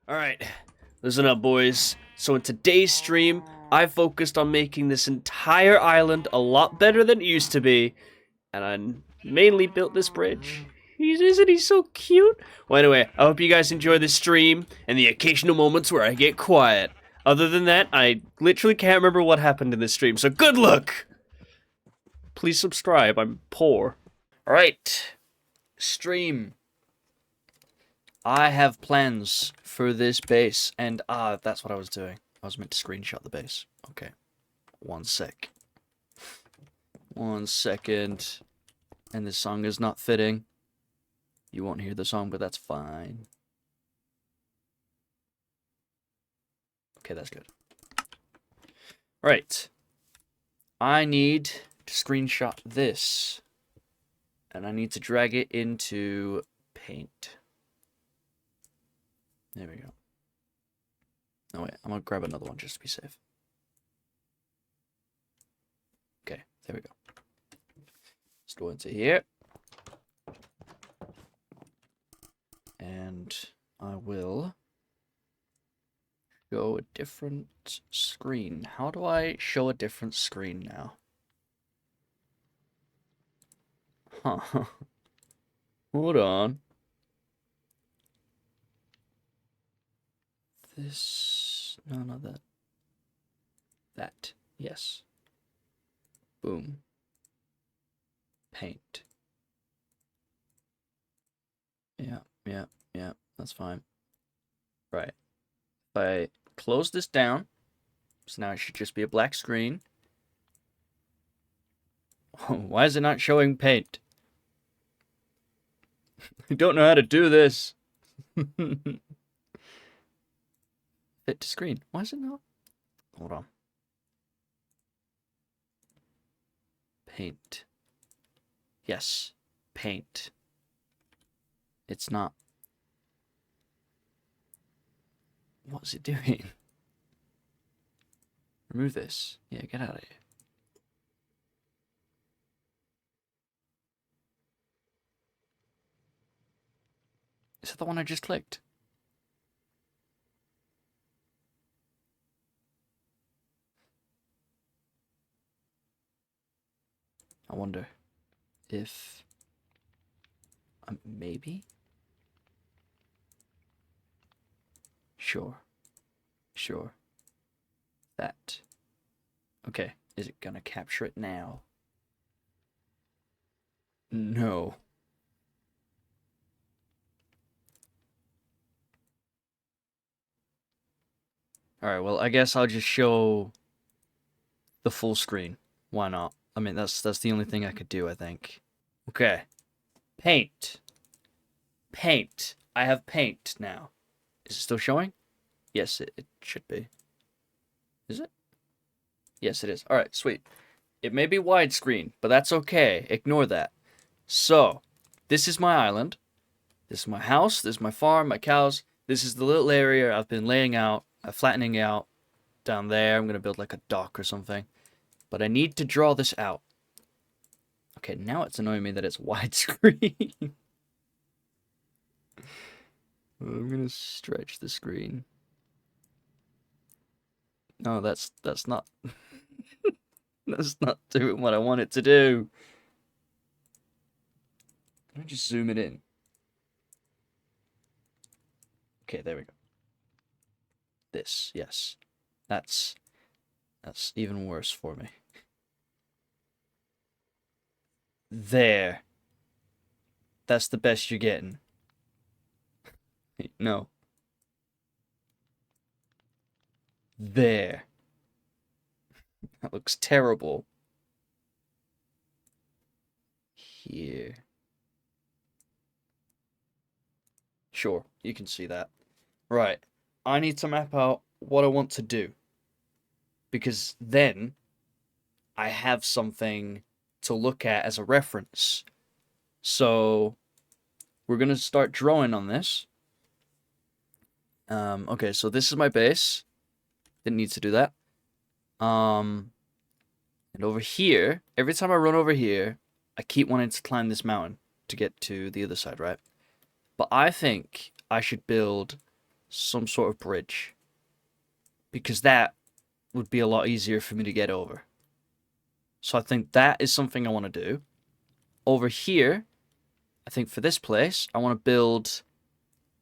Alright, listen up, boys. So in today's stream, I focused on making this entire island a lot better than it used to be, and I mainly built this bridge. Isn't he so cute? Well, anyway, I hope you guys enjoy this stream and the occasional moments where I get quiet. Other than that, I literally can't remember what happened in this stream, so good luck! Please subscribe, I'm poor. Alright, stream. I have plans for this base, and that's what I was doing. I was meant to screenshot the base. Okay. One sec. 1 second. And this song is not fitting. You won't hear the song, but that's fine. Okay, that's good. Right. I need to screenshot this. And I need to drag it into Paint. There we go. No, wait, I'm gonna grab another one just to be safe. Okay, there we go. Let's go into here. And I will show a different screen. How do I show a different screen now? Huh. Hold on. This, no, not that. That, yes. Boom. Paint. Yeah, that's fine. Right. If I close this down, so now it should just be a black screen. Why is it not showing paint? I don't know how to do this. Fit to screen. Why is it not? Hold on. Paint. Yes. Paint. It's not. What's it doing? Remove this. Yeah, get out of here. Is that the one I just clicked? I wonder if maybe? Sure. That. Okay, is it gonna capture it now? No. Alright, well, I guess I'll just show the full screen. Why not? I mean, that's the only thing I could do, I think. Okay. Paint. Paint. I have paint now. Is it still showing? Yes, it should be. Is it? Yes, it is. Alright, sweet. It may be widescreen, but that's okay. Ignore that. So, this is my island. This is my house. This is my farm, my cows. This is the little area I've been laying out, flattening out down there. I'm going to build like a dock or something. But I need to draw this out. Okay, now it's annoying me that it's widescreen. I'm going to stretch the screen. No, that's not... that's not doing what I want it to do. Let me just zoom it in. Okay, there we go. This, yes. That's even worse for me. There. That's the best you're getting. No. There. That looks terrible. Here. Sure, you can see that. Right. I need to map out what I want to do. Because then I have something to look at as a reference. So we're going to start drawing on this. Okay, so this is my base. Didn't need to do that. And over here, every time I run over here, I keep wanting to climb this mountain to get to the other side, right? But I think I should build some sort of bridge. Because that would be a lot easier for me to get over. So I think that is something I want to do. Over here, I think for this place, I want to build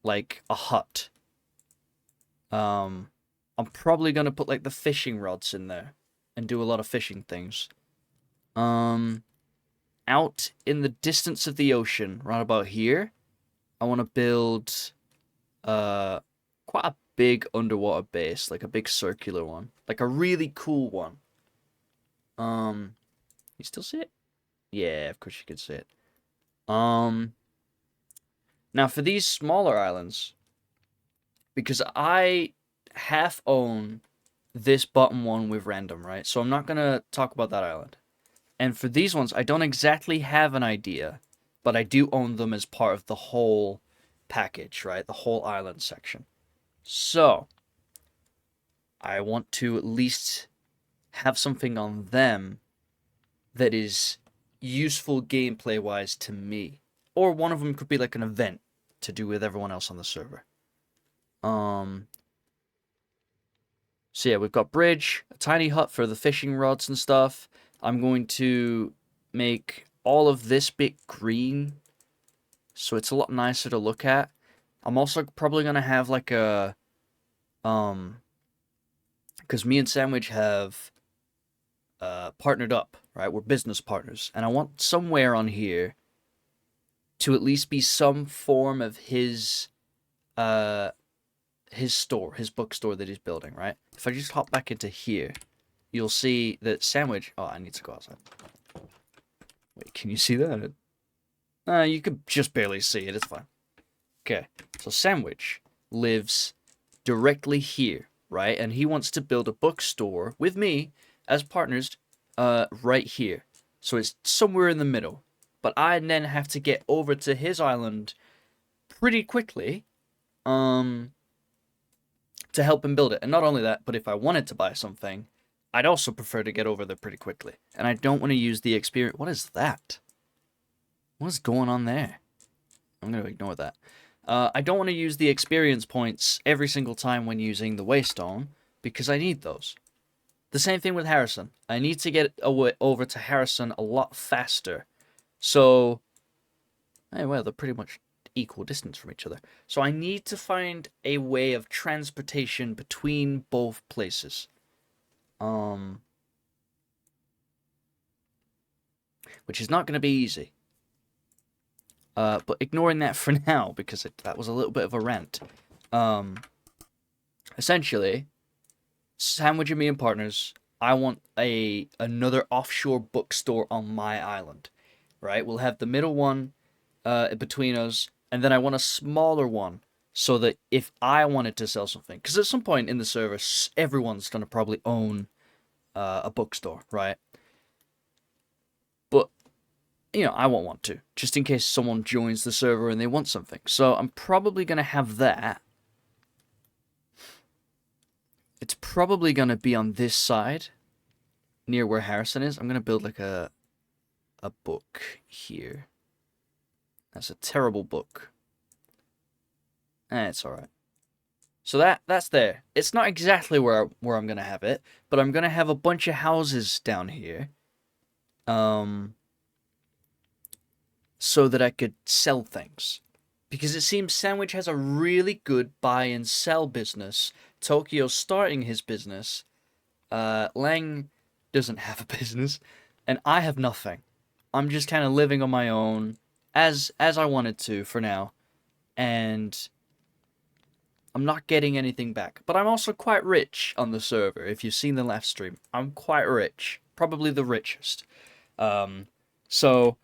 like a hut. I'm probably going to put like the fishing rods in there and do a lot of fishing things. Out in the distance of the ocean, right about here, I want to build quite a big underwater base, like a big circular one, like a really cool one. You still see it? Yeah, of course you can see it. Now for these smaller islands, because I half own this bottom one with random, right? So I'm not gonna talk about that island. And for these ones, I don't exactly have an idea, but I do own them as part of the whole package, right? The whole island section. So I want to at least have something on them that is useful gameplay-wise to me. Or one of them could be like an event to do with everyone else on the server. So yeah, we've got bridge, a tiny hut for the fishing rods and stuff. I'm going to make all of this bit green, so it's a lot nicer to look at. I'm also probably going to have like a, because me and Sandwich have partnered up, right? We're business partners, and I want somewhere on here to at least be some form of his store, his bookstore that he's building, right? If I just hop back into here, you'll see that Sandwich... Oh, I need to go outside. Wait, can you see that? You could just barely see it, it's fine. Okay, so Sandwich lives directly here, right? And he wants to build a bookstore with me as partners right here. So it's somewhere in the middle. But I then have to get over to his island pretty quickly to help him build it. And not only that, but if I wanted to buy something, I'd also prefer to get over there pretty quickly. And I don't want to use the experience... What is that? What is going on there? I'm going to ignore that. I don't want to use the experience points every single time when using the Waystone, because I need those. The same thing with Harrison. I need to get over to Harrison a lot faster. So, hey, well, they're pretty much equal distance from each other. So I need to find a way of transportation between both places. Which is not going to be easy. But ignoring that for now, because that was a little bit of a rant. Essentially, Sandwich and me and partners, I want another offshore bookstore on my island. Right? We'll have the middle one between us, and then I want a smaller one so that if I wanted to sell something, because at some point in the service, everyone's going to probably own a bookstore, right? But, you know, I won't want to, just in case someone joins the server and they want something. So I'm probably going to have that. It's probably going to be on this side, near where Harrison is. I'm going to build like a book here. That's a terrible book. It's alright. So that's there. It's not exactly where I'm going to have it, but I'm going to have a bunch of houses down here. So that I could sell things. Because it seems Sandwich has a really good buy and sell business. Tokyo's starting his business. Lang doesn't have a business. And I have nothing. I'm just kind of living on my own as I wanted to for now. And I'm not getting anything back. But I'm also quite rich on the server. If you've seen the last stream, I'm quite rich. Probably the richest. So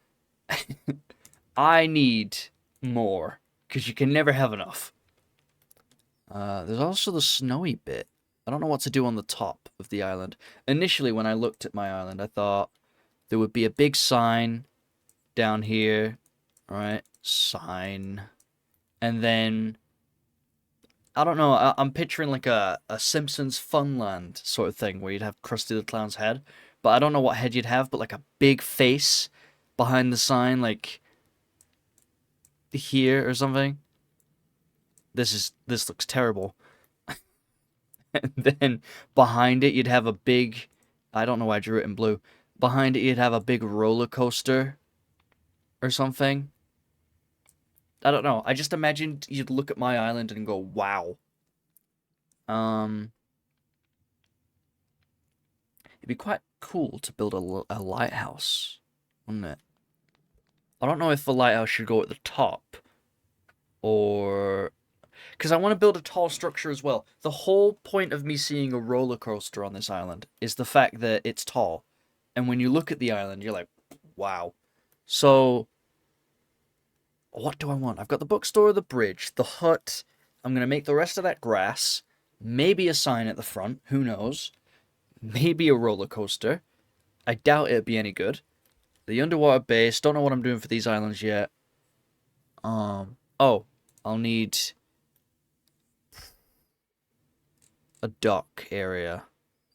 I need more. Because you can never have enough. There's also the snowy bit. I don't know what to do on the top of the island. Initially, when I looked at my island, I thought there would be a big sign down here. Alright, sign. And then, I don't know, I'm picturing like a Simpsons Funland sort of thing where you'd have Krusty the Clown's head. But I don't know what head you'd have, but like a big face behind the sign, like here or something. this looks terrible. And then behind it, you'd have a big, I don't know why I drew it in blue. Behind it, you'd have a big roller coaster or something. I don't know. I just imagined you'd look at my island and go, wow. It'd be quite cool to build a lighthouse, wouldn't it? I don't know if the lighthouse should go at the top or... Because I want to build a tall structure as well. The whole point of me seeing a roller coaster on this island is the fact that it's tall. And when you look at the island, you're like, wow. So, what do I want? I've got the bookstore, the bridge, the hut. I'm going to make the rest of that grass. Maybe a sign at the front. Who knows? Maybe a roller coaster. I doubt it'd be any good. The underwater base. Don't know what I'm doing for these islands yet. Oh, I'll need a dock area.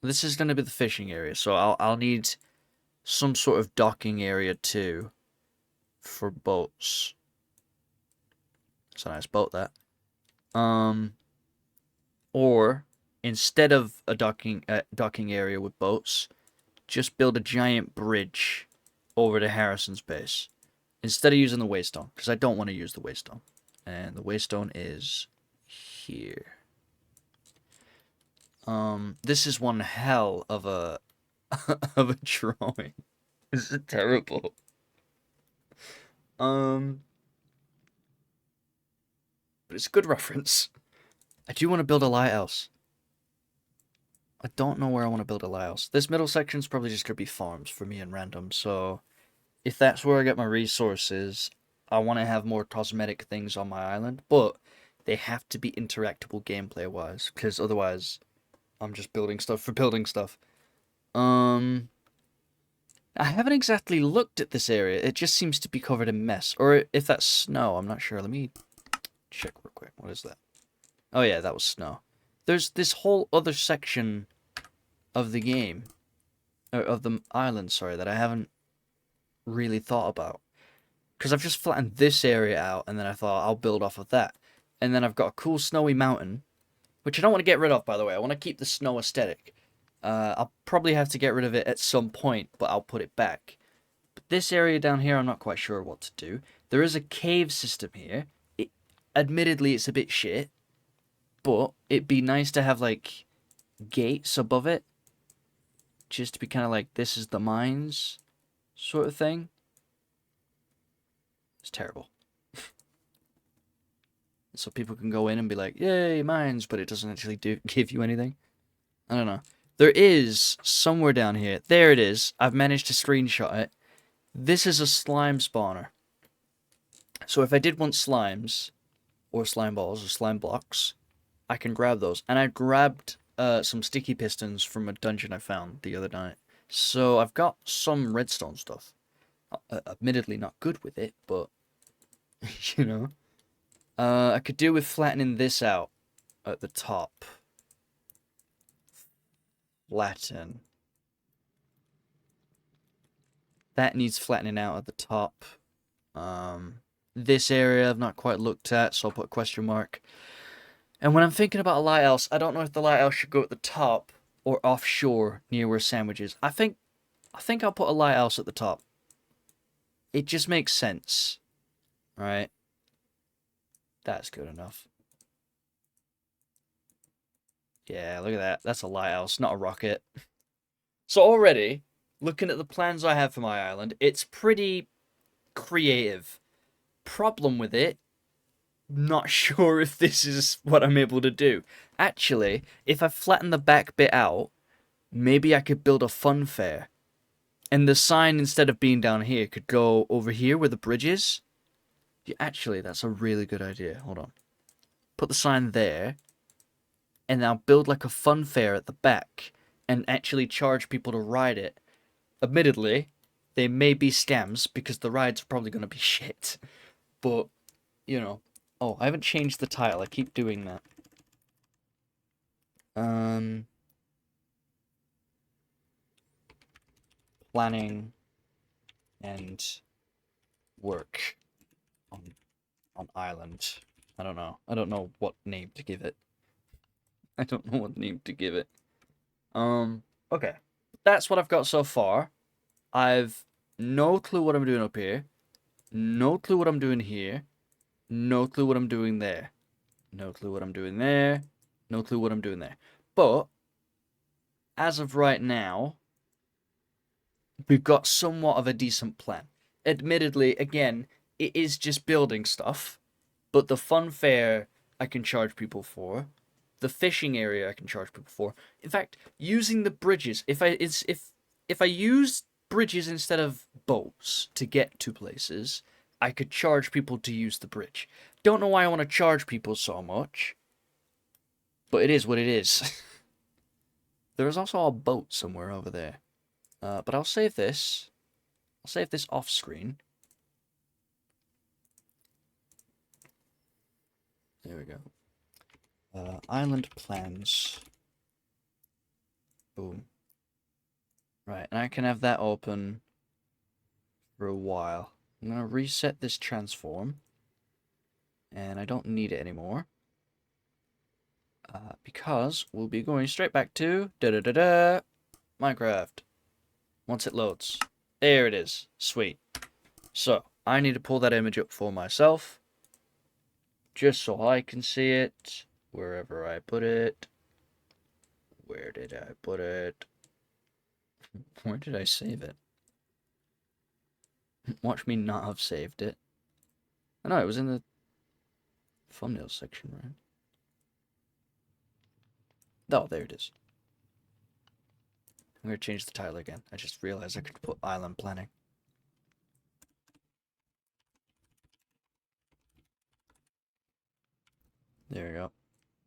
This is going to be the fishing area, so I'll need some sort of docking area too for boats. It's a nice boat, that. Or instead of a docking area with boats, just build a giant bridge over to Harrison's base instead of using the waystone, because I don't want to use the waystone, and the waystone is here. This is one hell of a of a drawing. This is terrible. But it's a good reference. I do want to build a lighthouse. I don't know where I want to build a lighthouse. This middle section's probably just gonna be farms for me and random, so if that's where I get my resources, I want to have more cosmetic things on my island, but they have to be interactable gameplay-wise, because otherwise I'm just building stuff for building stuff. I haven't exactly looked at this area. It just seems to be covered in mess. Or if that's snow, I'm not sure. Let me check real quick. What is that? Oh yeah, that was snow. There's this whole other section of the game, or of the island, sorry, that I haven't really thought about. Because I've just flattened this area out, and then I thought I'll build off of that. And then I've got a cool snowy mountain, which I don't want to get rid of, by the way. I want to keep the snow aesthetic. I'll probably have to get rid of it at some point, but I'll put it back. But this area down here, I'm not quite sure what to do. There is a cave system here. Admittedly, it's a bit shit, but it'd be nice to have, like, gates above it. Just to be kind of like, this is the mines sort of thing. It's terrible. So people can go in and be like, yay, mines, but it doesn't actually give you anything. I don't know. There is somewhere down here. There it is. I've managed to screenshot it. This is a slime spawner. So if I did want slimes, or slime balls, or slime blocks, I can grab those. And I grabbed some sticky pistons from a dungeon I found the other night. So I've got some redstone stuff. Admittedly not good with it, but, you know. I could do with flattening this out at the top. Flatten. That needs flattening out at the top. This area I've not quite looked at, so I'll put a question mark. And when I'm thinking about a lighthouse, I don't know if the lighthouse should go at the top or offshore near where sandwich is. I think I'll put a lighthouse at the top. It just makes sense. Right? That's good enough. Yeah, look at that. That's a lighthouse, not a rocket. So already, looking at the plans I have for my island, it's pretty creative. Problem with it, not sure if this is what I'm able to do. Actually, if I flatten the back bit out, maybe I could build a fun fair. And the sign, instead of being down here, could go over here where the bridge is. Yeah, actually, that's a really good idea. Hold on. Put the sign there. And I'll build like a fun fair at the back. And actually charge people to ride it. Admittedly, they may be scams because the rides are probably going to be shit. But, you know. Oh, I haven't changed the tile. I keep doing that. Planning and work on island. I don't know. I don't know what name to give it. I don't know what name to give it. Okay. That's what I've got so far. I've no clue what I'm doing up here. No clue what I'm doing here. No clue what I'm doing there. No clue what I'm doing there. No clue what I'm doing there. But, as of right now, we've got somewhat of a decent plan. Admittedly, again, it is just building stuff. But the fun fair I can charge people for. The fishing area I can charge people for. In fact, using the bridges. If I use bridges instead of boats to get to places, I could charge people to use the bridge. Don't know why I want to charge people so much. But it is what it is. There is also a boat somewhere over there. But I'll save this. I'll save this off screen. There we go. Island plans. Boom. Right, and I can have that open for a while. I'm going to reset this transform. And I don't need it anymore. Because we'll be going straight back to Minecraft. Once it loads. There it is. Sweet. So, I need to pull that image up for myself. Just so I can see it. Wherever I put it. Where did I put it? Where did I save it? Watch me not have saved it. Oh, no, it was in the thumbnail section, right? Oh, there it is. I'm going to change the title again. I just realized I could put island planning. There we go.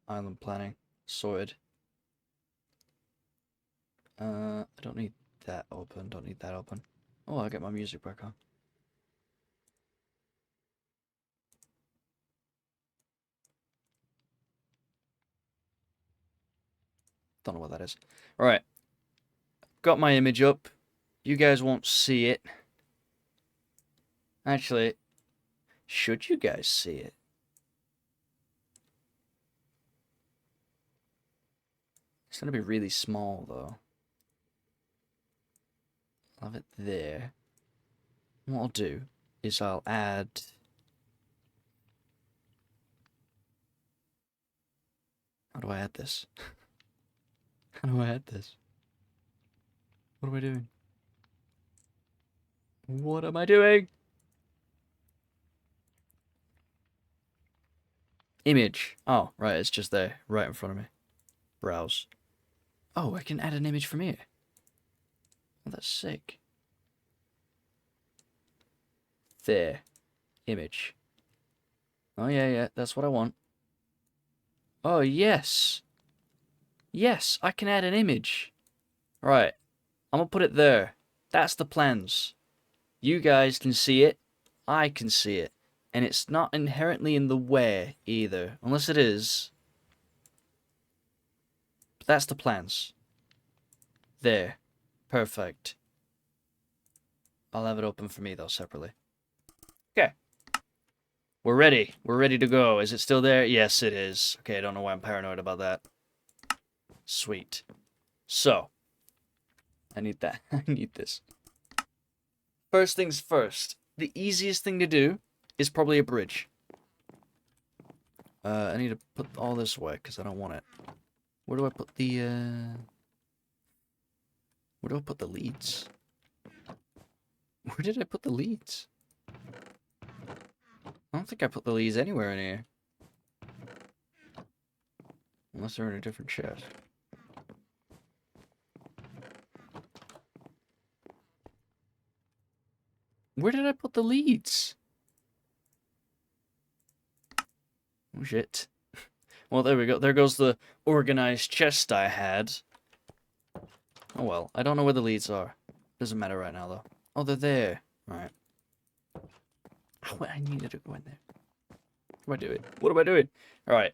Island planning. Sorted. I don't need that open. Don't need that open. Oh, I'll get my music back on. Don't know what that is. Alright. Got my image up. You guys won't see it. Actually, should you guys see it? It's going to be really small, though. I'll have it there. What I'll do is I'll add... How do I add this? How do I add this? What am I doing? What am I doing? Image. Oh, right, it's just there, right in front of me. Browse. Oh, I can add an image from here. Oh, that's sick. There. Image. Oh, yeah, that's what I want. Oh, yes. Yes, I can add an image. Right. I'm gonna put it there. That's the plans. You guys can see it. I can see it. And it's not inherently in the way, either. Unless it is. But that's the plans. There. Perfect. I'll have it open for me, though, separately. Okay. We're ready. We're ready to go. Is it still there? Yes, it is. Okay, I don't know why I'm paranoid about that. Sweet. So. I need that. I need this. First things first. The easiest thing to do is probably a bridge. I need to put all this away because I don't want it. Where do I put the, Where do I put the leads? Where did I put the leads? I don't think I put the leads anywhere in here. Unless they're in a different chest. Where did I put the leads? Oh, shit. Well, there we go. There goes the organized chest I had. Oh, well. I don't know where the leads are. Doesn't matter right now, though. Oh, they're there. Alright. Oh, I needed to go in there. What am I doing? What am I doing? Alright.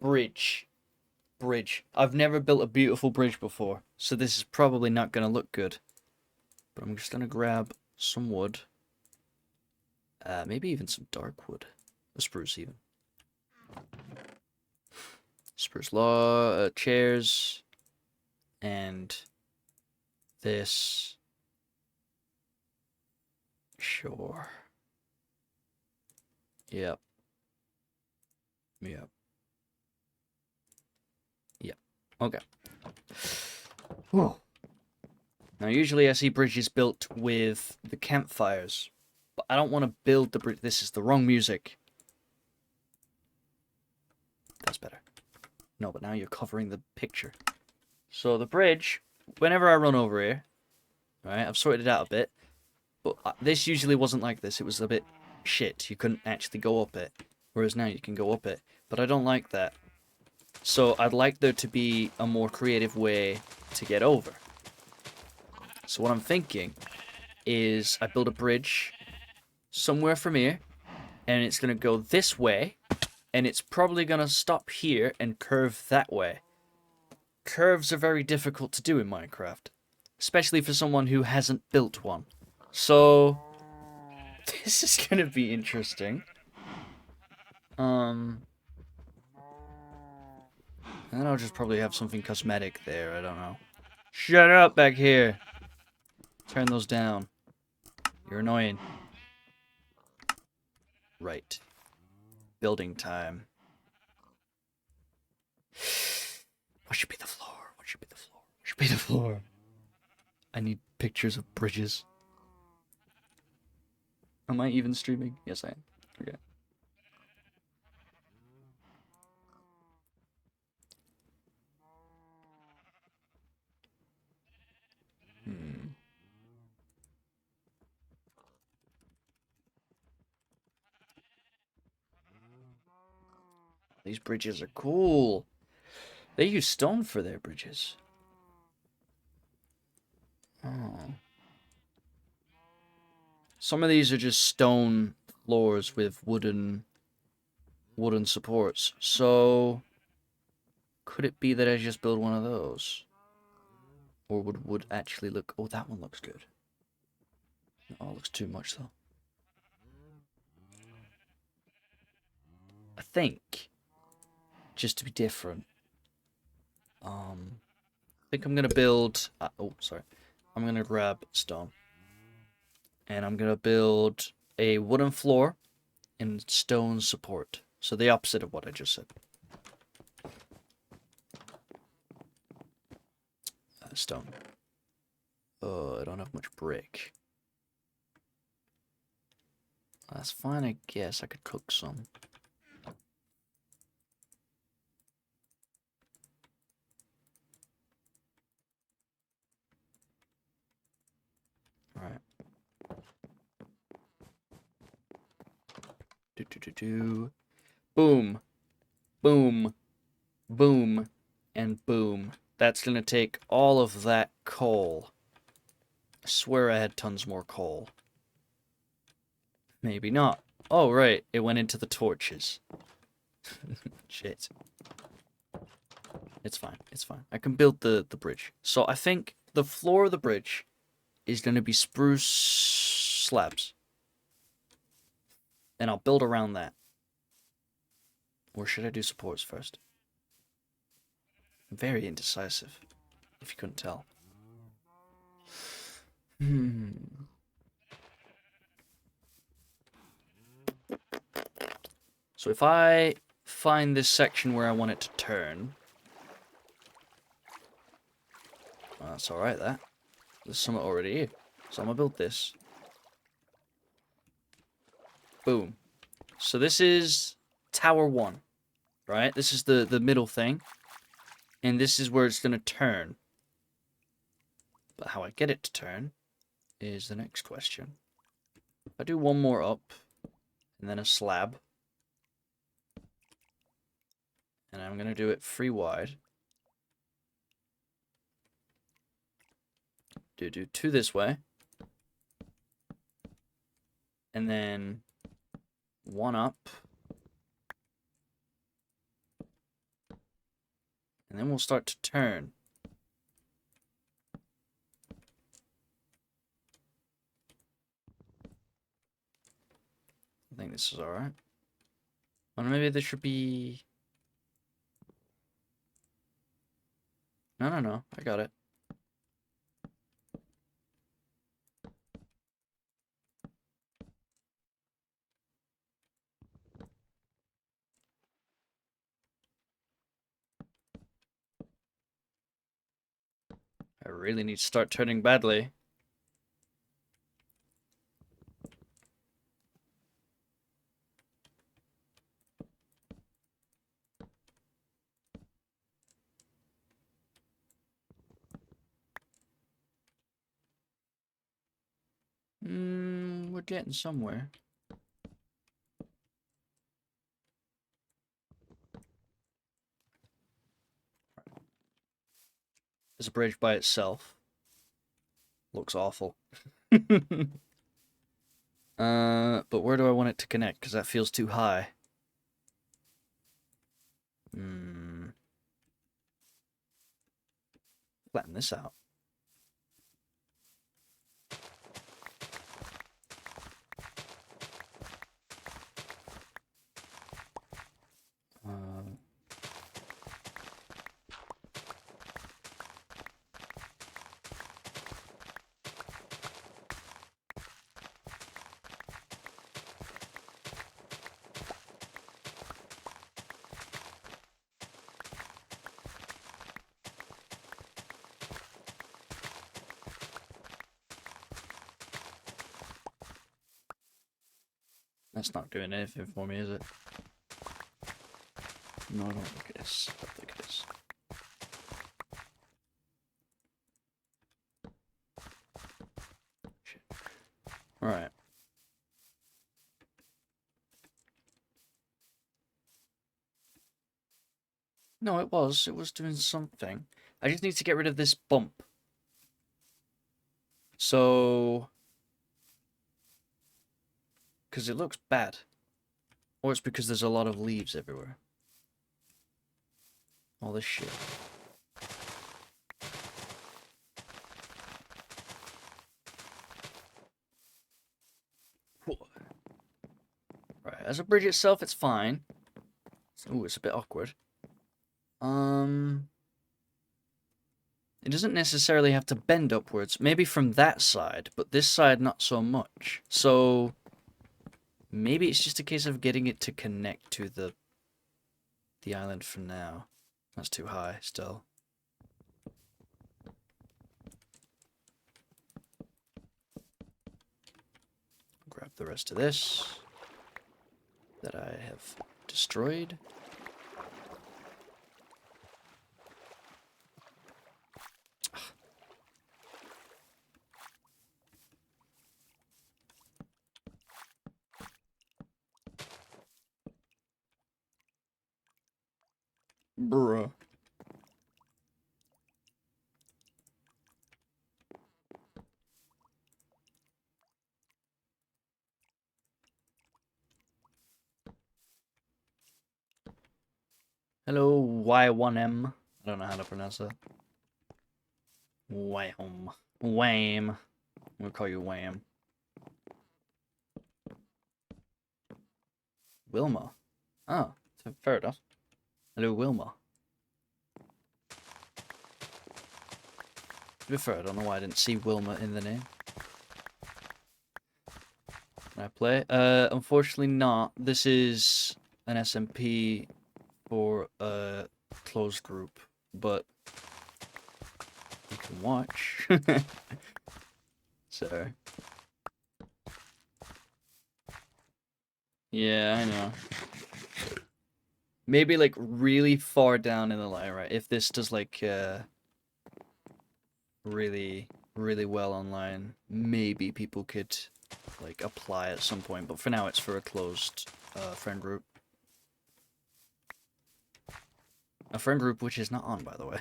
Bridge. Bridge. I've never built a beautiful bridge before, so this is probably not going to look good. But I'm just going to grab some wood. Maybe even some dark wood. A spruce, even. Spruce law, chairs, and this. Sure. Yep. Yep. Yep. Okay. Whew. Now, usually I see bridges built with the campfires, but I don't want to build the bridge. This is the wrong music. That's better. No, but now you're covering the picture. So the bridge, whenever I run over here, right, I've sorted it out a bit, but this usually wasn't like this. It was a bit shit. You couldn't actually go up it, whereas now you can go up it. But I don't like that. So I'd like there to be a more creative way to get over. So what I'm thinking is I build a bridge somewhere from here, and it's going to go this way, and it's probably going to stop here and curve that way. Curves are very difficult to do in Minecraft, especially for someone who hasn't built one. So this is going to be interesting. And I'll just probably have something cosmetic there, I don't know. Shut up back here. Turn those down. You're annoying. Right. Building time. What should be the floor? What should be the floor? What should be the floor? I need pictures of bridges. Am I even streaming? Yes, I am. Okay. These bridges are cool. They use stone for their bridges. Oh. Some of these are just stone floors with wooden supports. So could it be that I just build one of those? Or would wood actually look... Oh, that one looks good. Oh, it looks too much though. I think, just to be different, I think I'm gonna build... oh, sorry. I'm gonna grab stone. And I'm gonna build a wooden floor and stone support. So the opposite of what I just said. Stone. Oh, I don't have much brick. That's fine, I guess. I could cook some. Alright. Boom. Boom. Boom. And boom. That's gonna take all of that coal. I swear I had tons more coal. Maybe not. Oh, right. It went into the torches. Shit. It's fine. It's fine. I can build the bridge. So I think the floor of the bridge is going to be spruce slabs. And I'll build around that. Or should I do supports first? I'm very indecisive, if you couldn't tell. So if I find this section where I want it to turn... Well, that's alright, that. There's something already here. So I'm gonna build this. Boom. So this is Tower 1, right? This is the middle thing. And this is where it's gonna turn. But how I get it to turn is the next question. If I do one more up, and then a slab. And I'm gonna do it 3 wide. Do 2 this way. And then 1 up. And then we'll start to turn. I think this is alright. Or maybe there should be... No, I got it. I really need to start turning badly. We're getting somewhere. There's a bridge by itself. Looks awful. But where do I want it to connect? Because that feels too high. Flatten this out. That's not doing anything for me, is it? No, don't look at this. Don't look at this. Shit. Alright. No, it was. It was doing something. I just need to get rid of this bump. So... because it looks bad. Or it's because there's a lot of leaves everywhere. All this shit. Right, as a bridge itself, it's fine. Ooh, it's a bit awkward. It doesn't necessarily have to bend upwards. Maybe from that side, but this side not so much. So... maybe it's just a case of getting it to connect to the island for now. That's too high still. Grab the rest of this that I have destroyed. Bruh. Hello, Y1M. I don't know how to pronounce that. Wham. Wham. I'm gonna call you Wham. Wilma. Oh, fair enough. Hello, Wilma. To be fair, I don't know why I didn't see Wilma in the name. Can I play? Unfortunately not. This is an SMP for a closed group, but you can watch. So. Yeah, I know. Maybe like really far down in the line, right? If this does like really well online, maybe people could like apply at some point, but for now it's for a closed friend group. A friend group which is not on, by the way.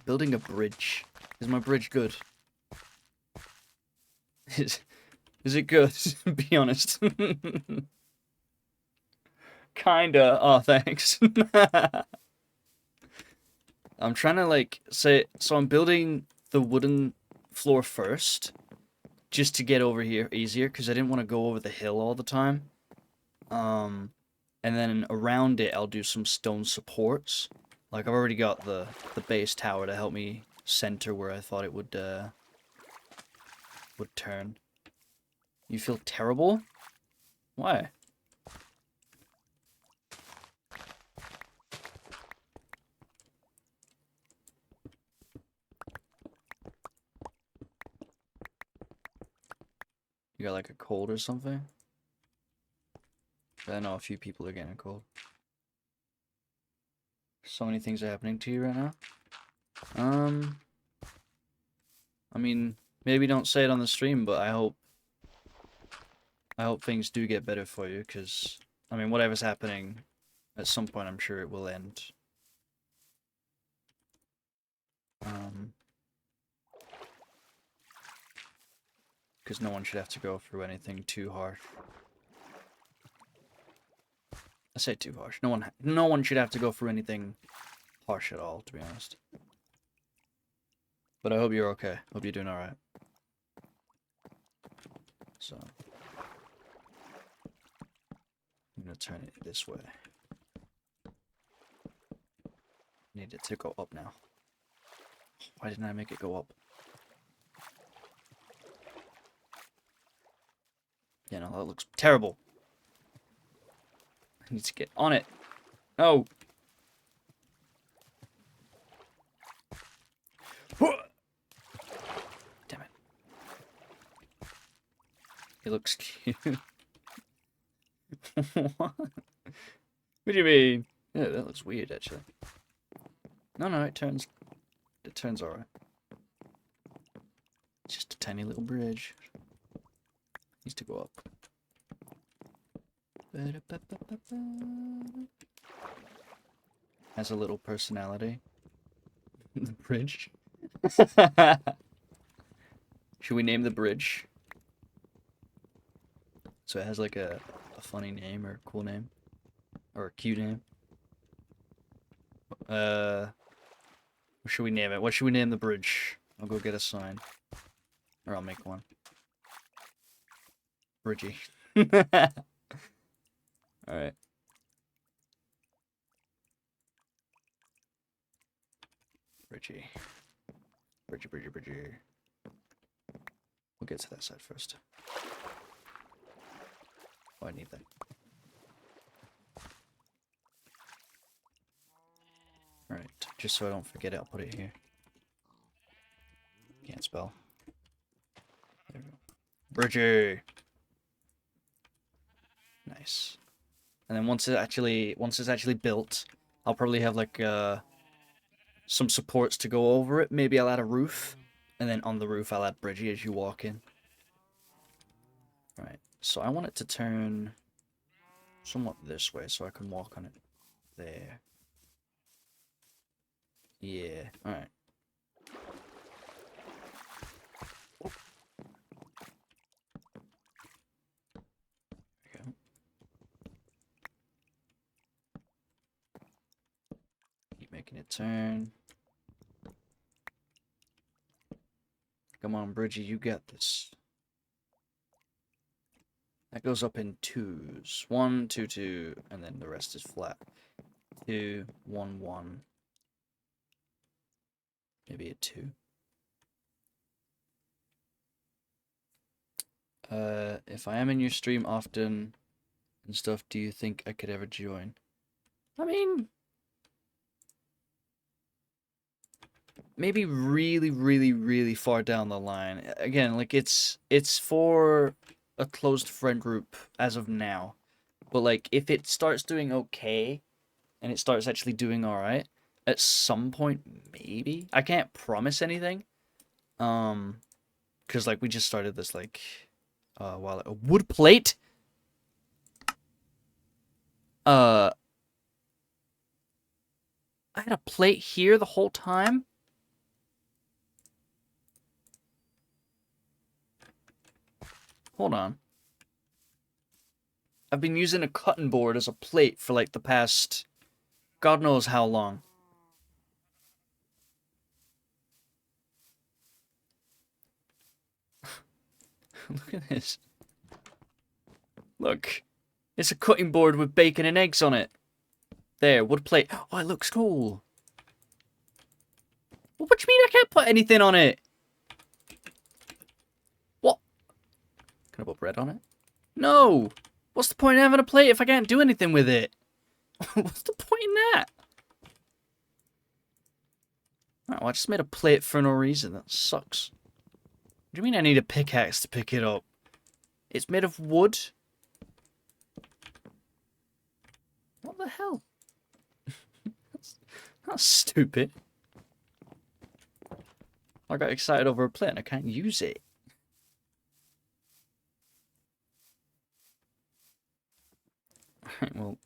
Building a bridge. Is my bridge good? Is it good? Be honest. Kinda. Oh, thanks. I'm trying to like say, so I'm building the wooden floor first, just to get over here easier, because I didn't want to go over the hill all the time. And then around it, I'll do some stone supports. Like, I've already got the base tower to help me center where I thought it would turn. You feel terrible? Why? You got like a cold or something? I know a few people are getting a cold. So many things are happening to you right now. I mean, maybe don't say it on the stream, but I hope things do get better for you, because, I mean, whatever's happening, at some point I'm sure it will end. Because no one should have to go through anything too harsh. I say too harsh. No one should have to go through anything harsh at all, to be honest. But I hope you're okay. Hope you're doing alright. So, I'm gonna turn it this way. Need it to go up now. Why didn't I make it go up? Yeah, no, that looks terrible. I need to get on it. No! Damn it. It looks cute. What? What do you mean? Yeah, that looks weird, actually. No, it turns alright. Just a tiny little bridge. Needs to go up. Has a little personality. The bridge. Should we name the bridge? So it has like a funny name or a cool name. Or a cute name. What should we name it? What should we name the bridge? I'll go get a sign. Or I'll make one. Bridgie. Alright. Bridgie. Bridgie. We'll get to that side first. Oh, I need that. Alright, just so I don't forget it, I'll put it here. Can't spell. There we go. Bridgie! Nice. And then once it's actually built, I'll probably have like some supports to go over it. Maybe I'll add a roof, and then on the roof I'll add Bridgie as you walk in. Right. So I want it to turn somewhat this way so I can walk on it there. Yeah. All right. Making it turn. Come on, Bridgie, you got this. That goes up in twos. 1, 2, 2, and then the rest is flat. 2, 1, 1. Maybe a 2. If I am in your stream often and stuff, do you think I could ever join? I mean, maybe really far down the line. Again, like it's for a closed friend group as of now. But like if it starts doing okay and it starts actually doing all right, at some point maybe. I can't promise anything. Cuz like we just started this like while a wood plate. I had a plate here the whole time. Hold on. I've been using a cutting board as a plate for like the past God knows how long. Look at this. Look. It's a cutting board with bacon and eggs on it. There, wood plate. Oh, it looks cool. What do you mean I can't put anything on it? What? Can I put bread on it? No! What's the point in having a plate if I can't do anything with it? What's the point in that? Right, well, I just made a plate for no reason. That sucks. What do you mean I need a pickaxe to pick it up? It's made of wood? What the hell? That's stupid. I got excited over a plate and I can't use it. Alright, well,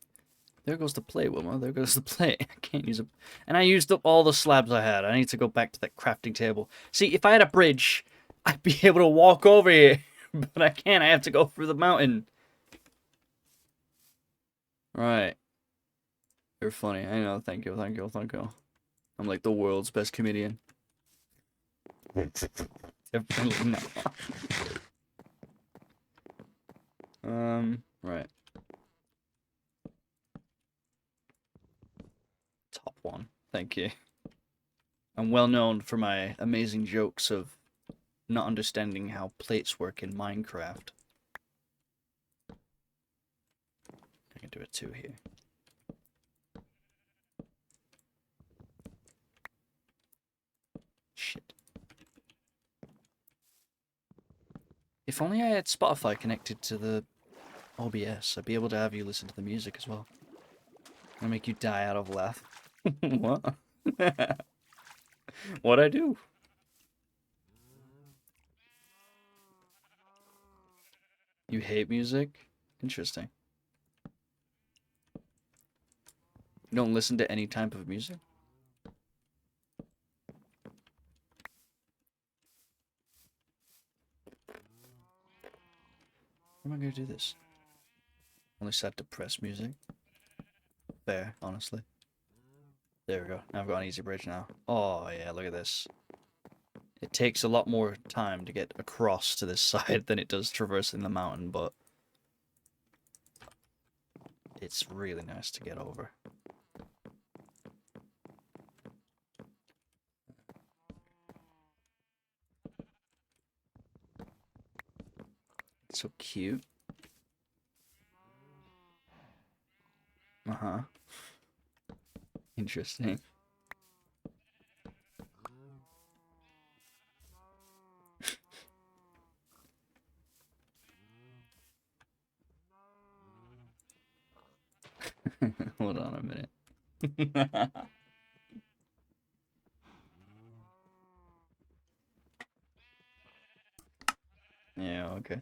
there goes the plate, Wilma. There goes the plate. I can't use it. And I used up all the slabs I had. I need to go back to that crafting table. See, if I had a bridge, I'd be able to walk over here. But I can't. I have to go through the mountain. Right. You're funny. I know. Thank you. Thank you. Thank you. I'm like the world's best comedian. Definitely not. Right. Top one. Thank you. I'm well known for my amazing jokes of not understanding how plates work in Minecraft. I can do a 2 here. Shit. If only I had Spotify connected to the OBS, I'd be able to have you listen to the music as well. I'll make you die out of laugh. What? What'd I do? You hate music? Interesting. You don't listen to any type of music? How am I gonna do this? Only set to press music. Fair, honestly. There we go. Now I've got an easy bridge now. Oh yeah, look at this. It takes a lot more time to get across to this side than it does traversing the mountain, but it's really nice to get over. It's so cute. Uh-huh. Interesting. Hold on a minute. Yeah, okay.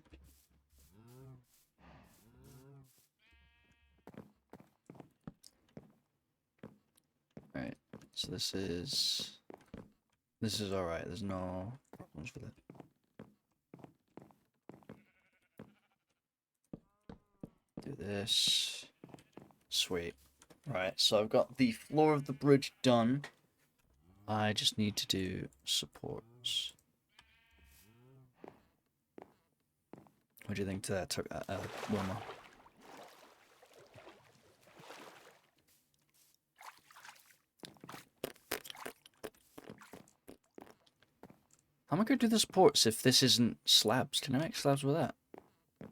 Alright, so this is alright, there's no problems with it. Do this. Sweet. Right, so I've got the floor of the bridge done. I just need to do supports. What do you think to that, Wilma? How am I going to do the supports if this isn't slabs? Can I make slabs with that? I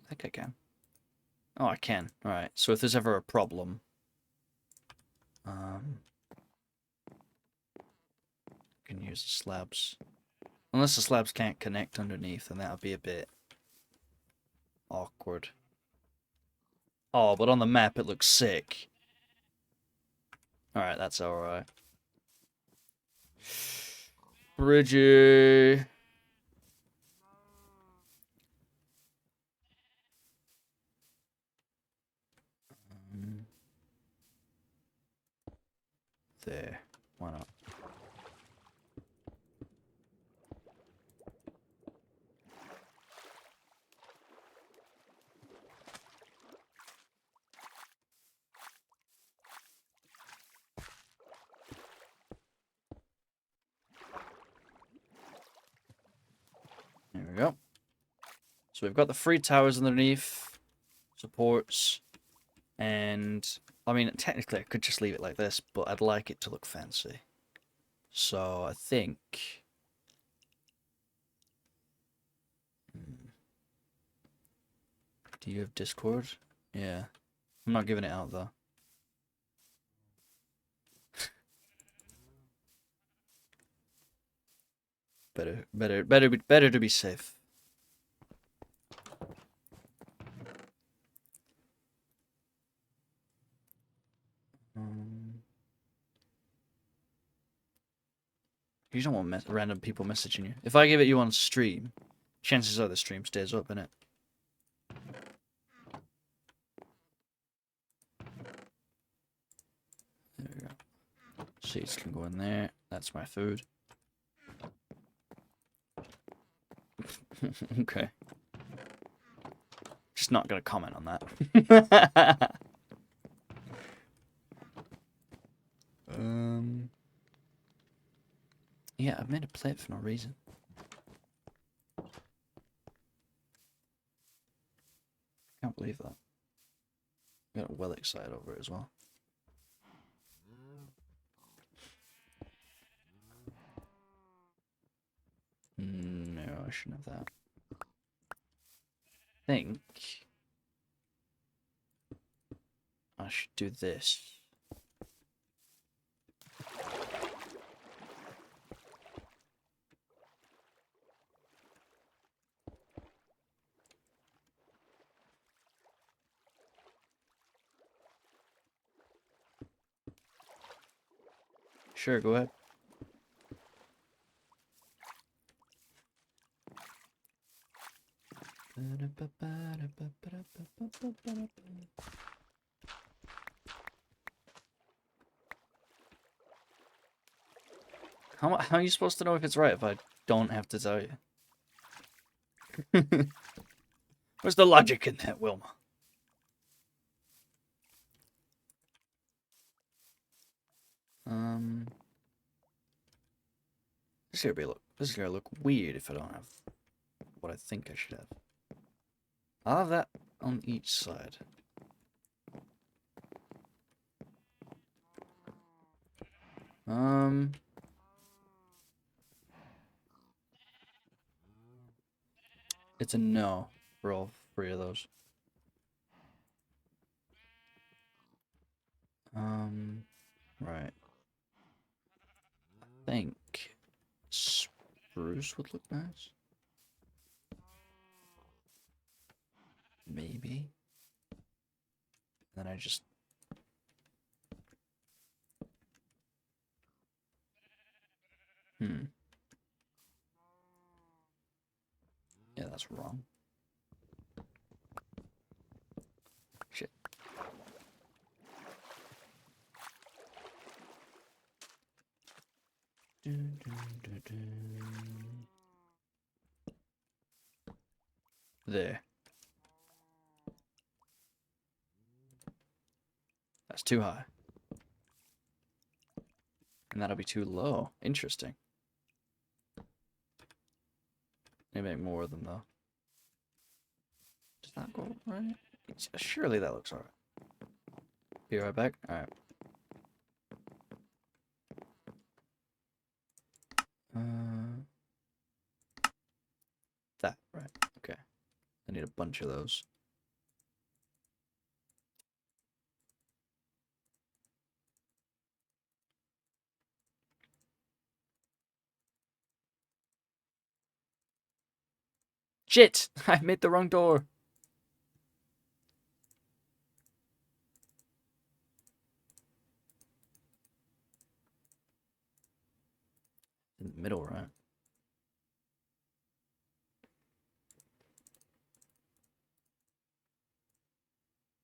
think I can. Oh, I can. Alright, so if there's ever a problem... I can use the slabs. Unless the slabs can't connect underneath, then that would be a bit... awkward. Oh, but on the map it looks sick. Alright, that's alright. Bridgie. There. Why not? There we go. So we've got the 3 towers underneath, supports, and I mean, technically I could just leave it like this, but I'd like it to look fancy. So I think... Do you have Discord? Yeah. I'm not giving it out though. Better to be safe. You don't want random people messaging you. If I give it you on stream, chances are the stream stays up, innit? There we go. Seeds can go in there. That's my food. Okay. Just not gonna comment on that. Yeah, I've made a plate for no reason. Can't believe that. Got well excited over it as well. No, I shouldn't have that. I think I should do this. Sure, go ahead. How are you supposed to know if it's right if I don't have to tell you? Where's the logic in that, Wilma? This is gonna look weird if I don't have what I think I should have. I'll have that on each side. It's a no for all 3 of those. Right. I think spruce would look nice. Maybe. Then I just... Yeah, that's wrong. Shit. There. That's too high. And that'll be too low. Interesting. Maybe make more of them, though. Does that go right? Surely that looks alright. Be right back? Alright. That, right. Okay. I need a bunch of those. Shit! I made the wrong door. In the middle, right?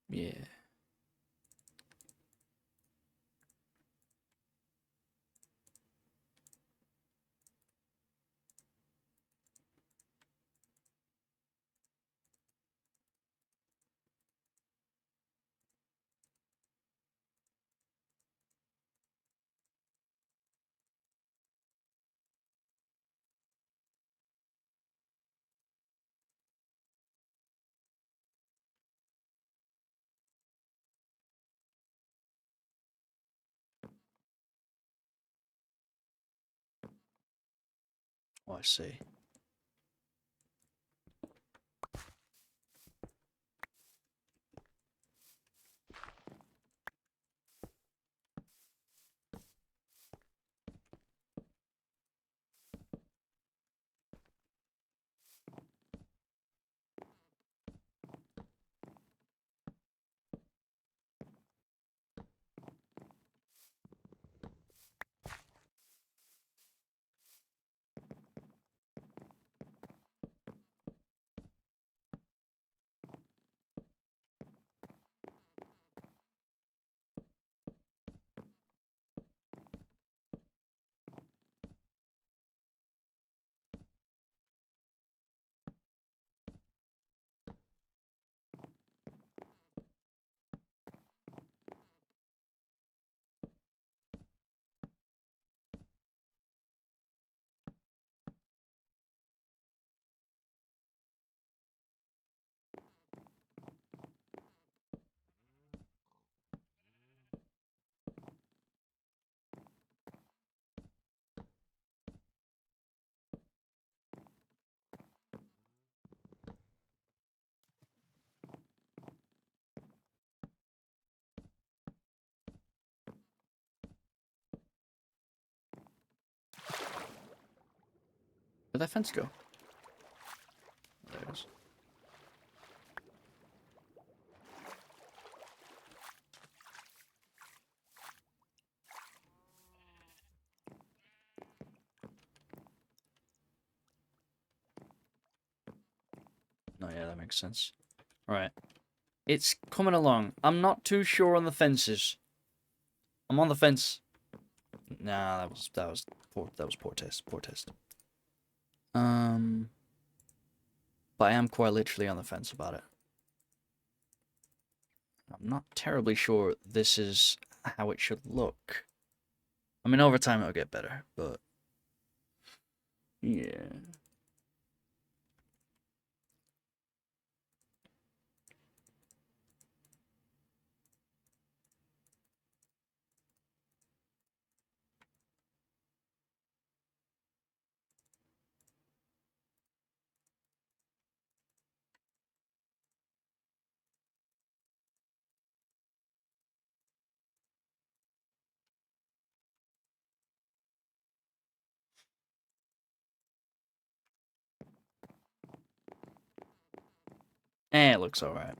Yeah. Oh, I see. Where'd that fence go? There it is. Oh yeah, that makes sense. Alright. It's coming along. I'm not too sure on the fences. I'm on the fence. Nah, that was poor taste. Poor taste. But I am quite literally on the fence about it. I'm not terribly sure this is how it should look. I mean, over time it'll get better, but yeah. It looks alright.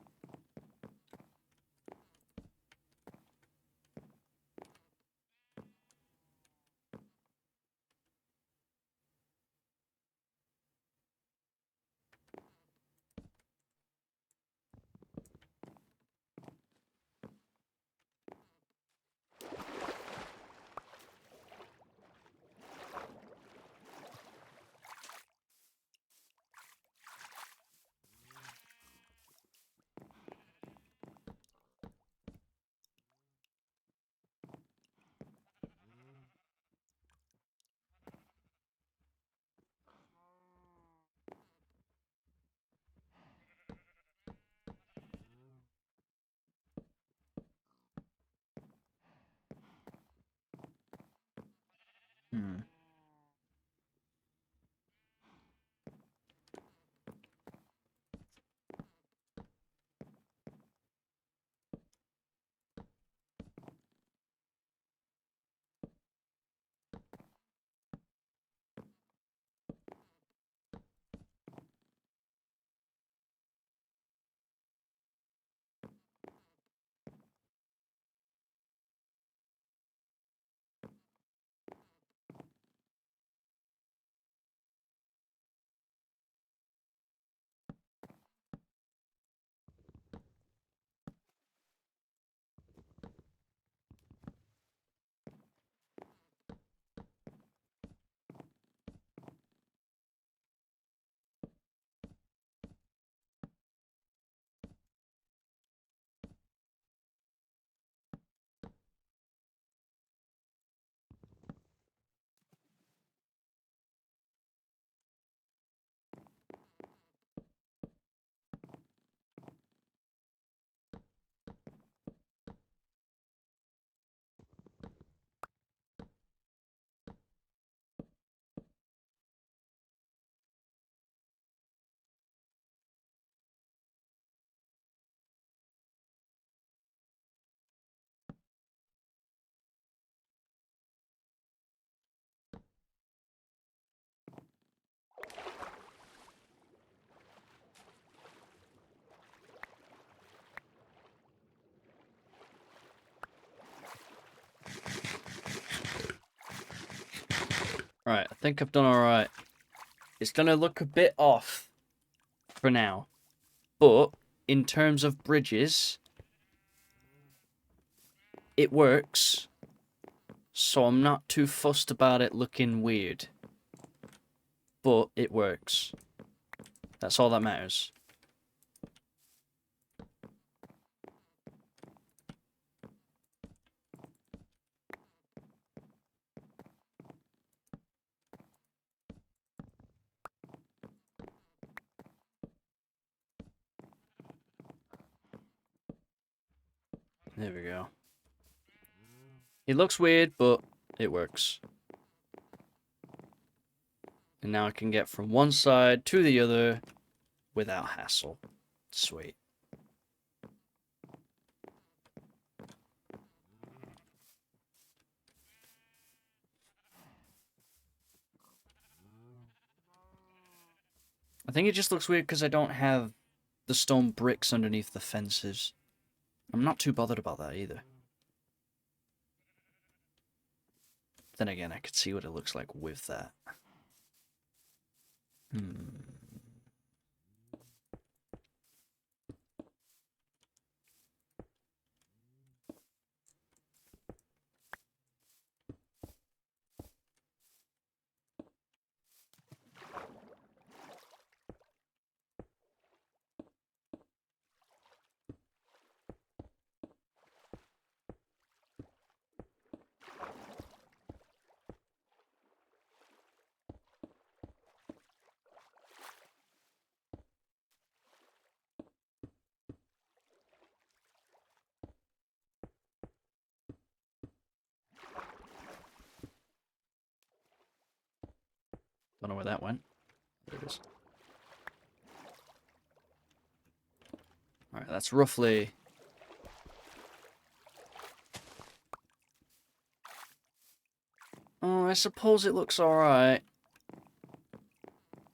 Alright, I think I've done alright. It's gonna look a bit off for now. But, in terms of bridges, it works. So I'm not too fussed about it looking weird. But it works. That's all that matters. There we go. It looks weird, but it works. And now I can get from one side to the other without hassle. Sweet. I think it just looks weird because I don't have the stone bricks underneath the fences. I'm not too bothered about that either. Then again, I could see what it looks like with that. Don't know where that went. There it is. Alright, that's roughly... Oh, I suppose it looks alright.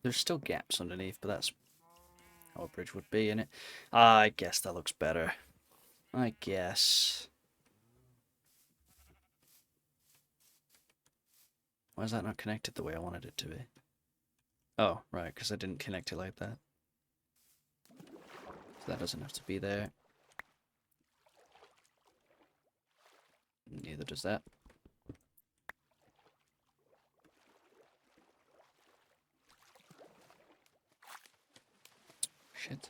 There's still gaps underneath, but that's how a bridge would be, innit? I guess that looks better. I guess. Why is that not connected the way I wanted it to be? Oh, right, because I didn't connect it like that. So that doesn't have to be there. Neither does that. Shit.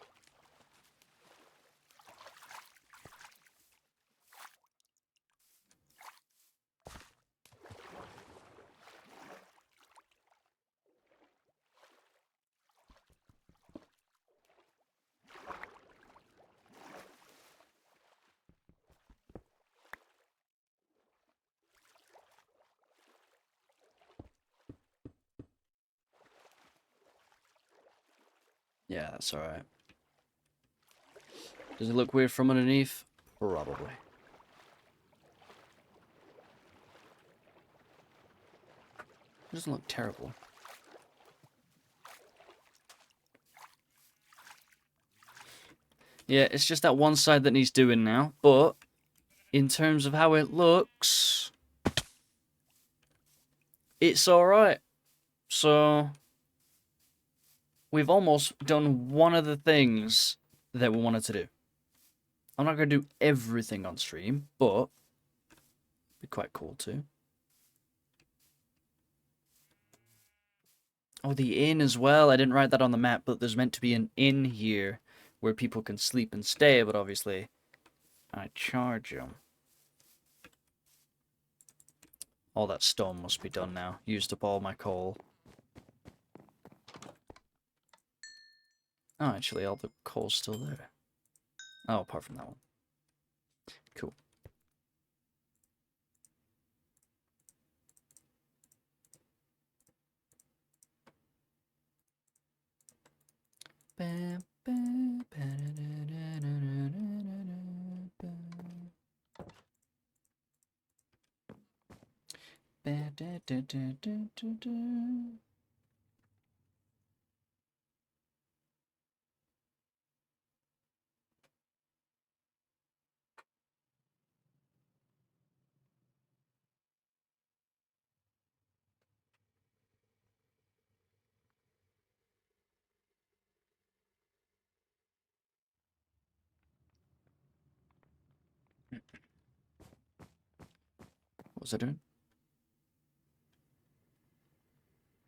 Yeah, that's alright. Does it look weird from underneath? Probably. It doesn't look terrible. Yeah, it's just that one side that needs doing now, but in terms of how it looks, it's alright. So, we've almost done one of the things that we wanted to do. I'm not going to do everything on stream, but it'd be quite cool too. Oh, the inn as well. I didn't write that on the map, but there's meant to be an inn here where people can sleep and stay, but obviously I charge them. All that stone must be done now. Used up all my coal. Oh, actually, all the coal's still there. Oh, apart from that one. Cool. was I doing?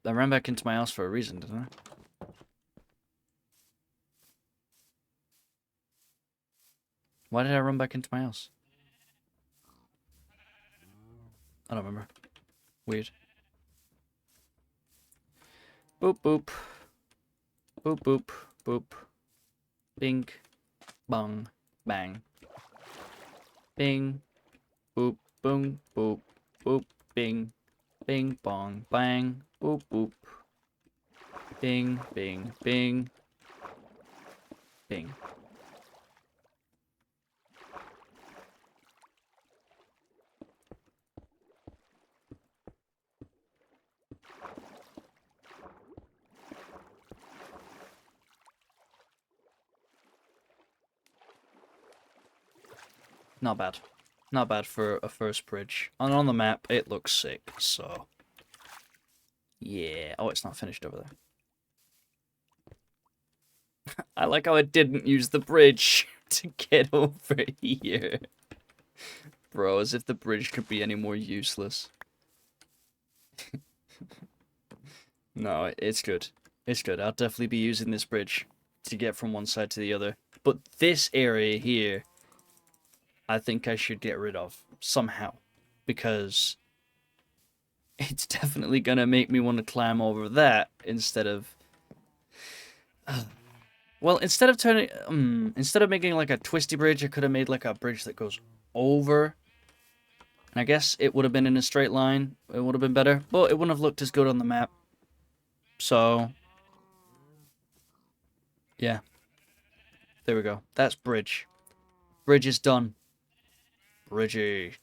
I ran back into my house for a reason, didn't I? Why did I run back into my house? I don't remember. Weird. Boop, boop. Boop, boop, boop. Bing. Bong. Bang. Bing. Boop, boom, boop. Boop, bing. Bing, bong, bang. Boop, boop. Bing, bing, bing. Bing. Not bad. Not bad for a first bridge. And on the map, it looks sick, so... Yeah. Oh, it's not finished over there. I like how I didn't use the bridge to get over here. Bro, as if the bridge could be any more useless. No, it's good. It's good. I'll definitely be using this bridge to get from one side to the other. But this area here, I think I should get rid of somehow. Because it's definitely going to make me want to climb over that instead of... Well, instead of making like a twisty bridge, I could have made like a bridge that goes over. And I guess it would have been in a straight line. It would have been better, but it wouldn't have looked as good on the map. So, yeah. There we go. That's bridge. Bridge is done. Bridgie.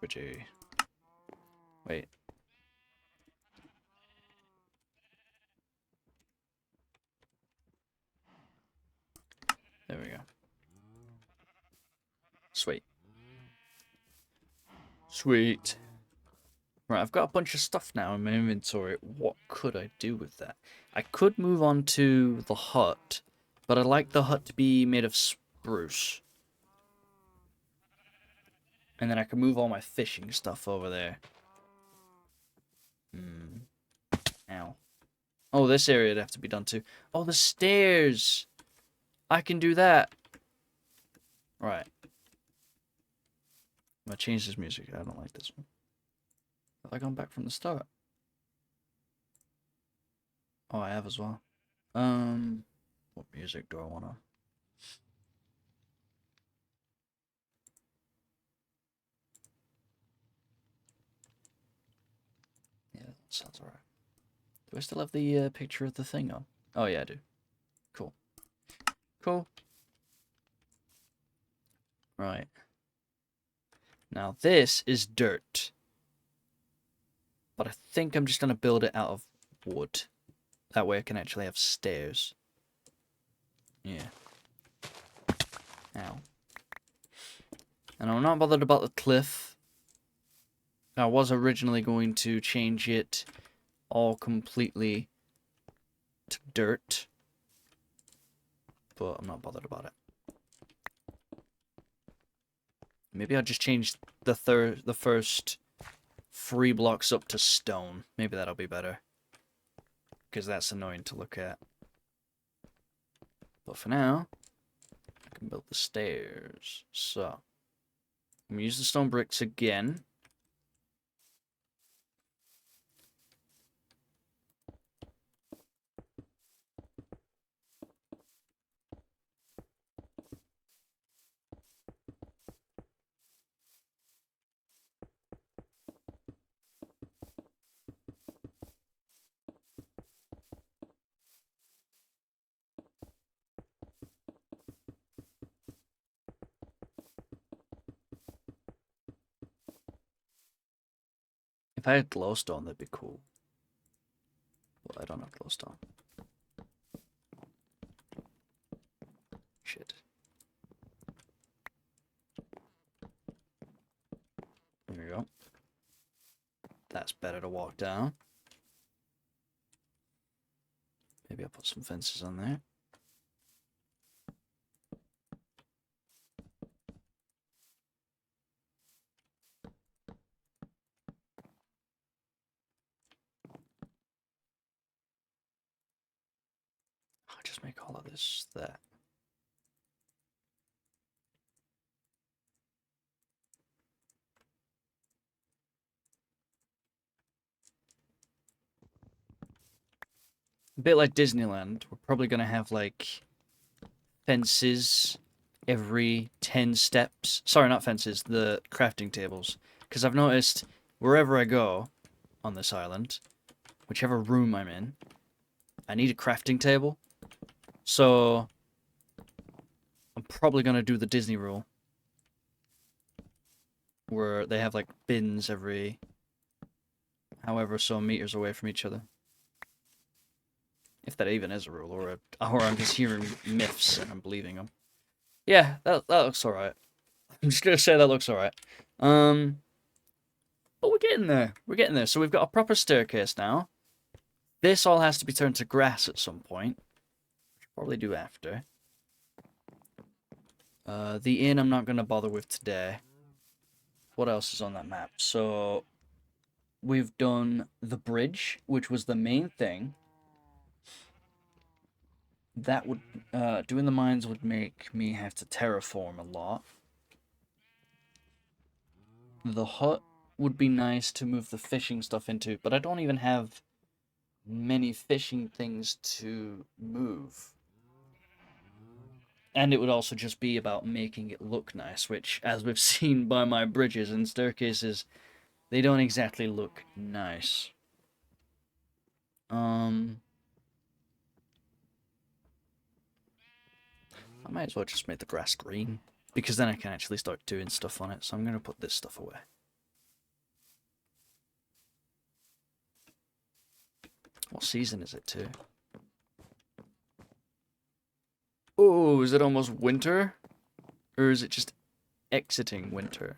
Bridgie. Wait. There we go. Sweet. Sweet. Right, I've got a bunch of stuff now in my inventory. What could I do with that? I could move on to the hut, but I'd like the hut to be made of spruce. And then I can move all my fishing stuff over there. Ow. Oh, this area would have to be done too. Oh, the stairs! I can do that. Right. I'm gonna change this music. I don't like this one. Have I gone back from the start? Oh, I have as well. What music do I wanna? Yeah, that sounds alright. Do I still have the picture of the thing on? Oh yeah, I do. Cool. Cool. Right. Now this is dirt. But I think I'm just gonna build it out of wood. That way I can actually have stairs. Yeah. Ow. And I'm not bothered about the cliff. I was originally going to change it all completely to dirt. But I'm not bothered about it. Maybe I'll just change the first 3 blocks up to stone. Maybe that'll be better. Because that's annoying to look at. But for now, I can build the stairs. So, I'm going to use the stone bricks again. If I had glowstone, that'd be cool. But I don't have glowstone. Shit. There we go. That's better to walk down. Maybe I'll put some fences on there. I'll just make all of this that. A bit like Disneyland, we're probably going to have, like, fences every 10 steps. Sorry, not fences, the crafting tables. Because I've noticed, wherever I go on this island, whichever room I'm in, I need a crafting table. So, I'm probably going to do the Disney rule. Where they have, like, bins every however so meters away from each other. If that even is a rule, or I'm just hearing myths and I'm believing them. Yeah, that looks alright. I'm just gonna say that looks alright. But we're getting there. We're getting there. So we've got a proper staircase now. This all has to be turned to grass at some point. Probably do after. The inn I'm not gonna bother with today. What else is on that map? So we've done the bridge, which was the main thing. That would, doing the mines would make me have to terraform a lot. The hut would be nice to move the fishing stuff into, but I don't even have many fishing things to move. And it would also just be about making it look nice, which, as we've seen by my bridges and staircases, they don't exactly look nice. I might as well just make the grass green, because then I can actually start doing stuff on it, so I'm going to put this stuff away. What season is it too? Oh, is it almost winter? Or is it just exiting winter?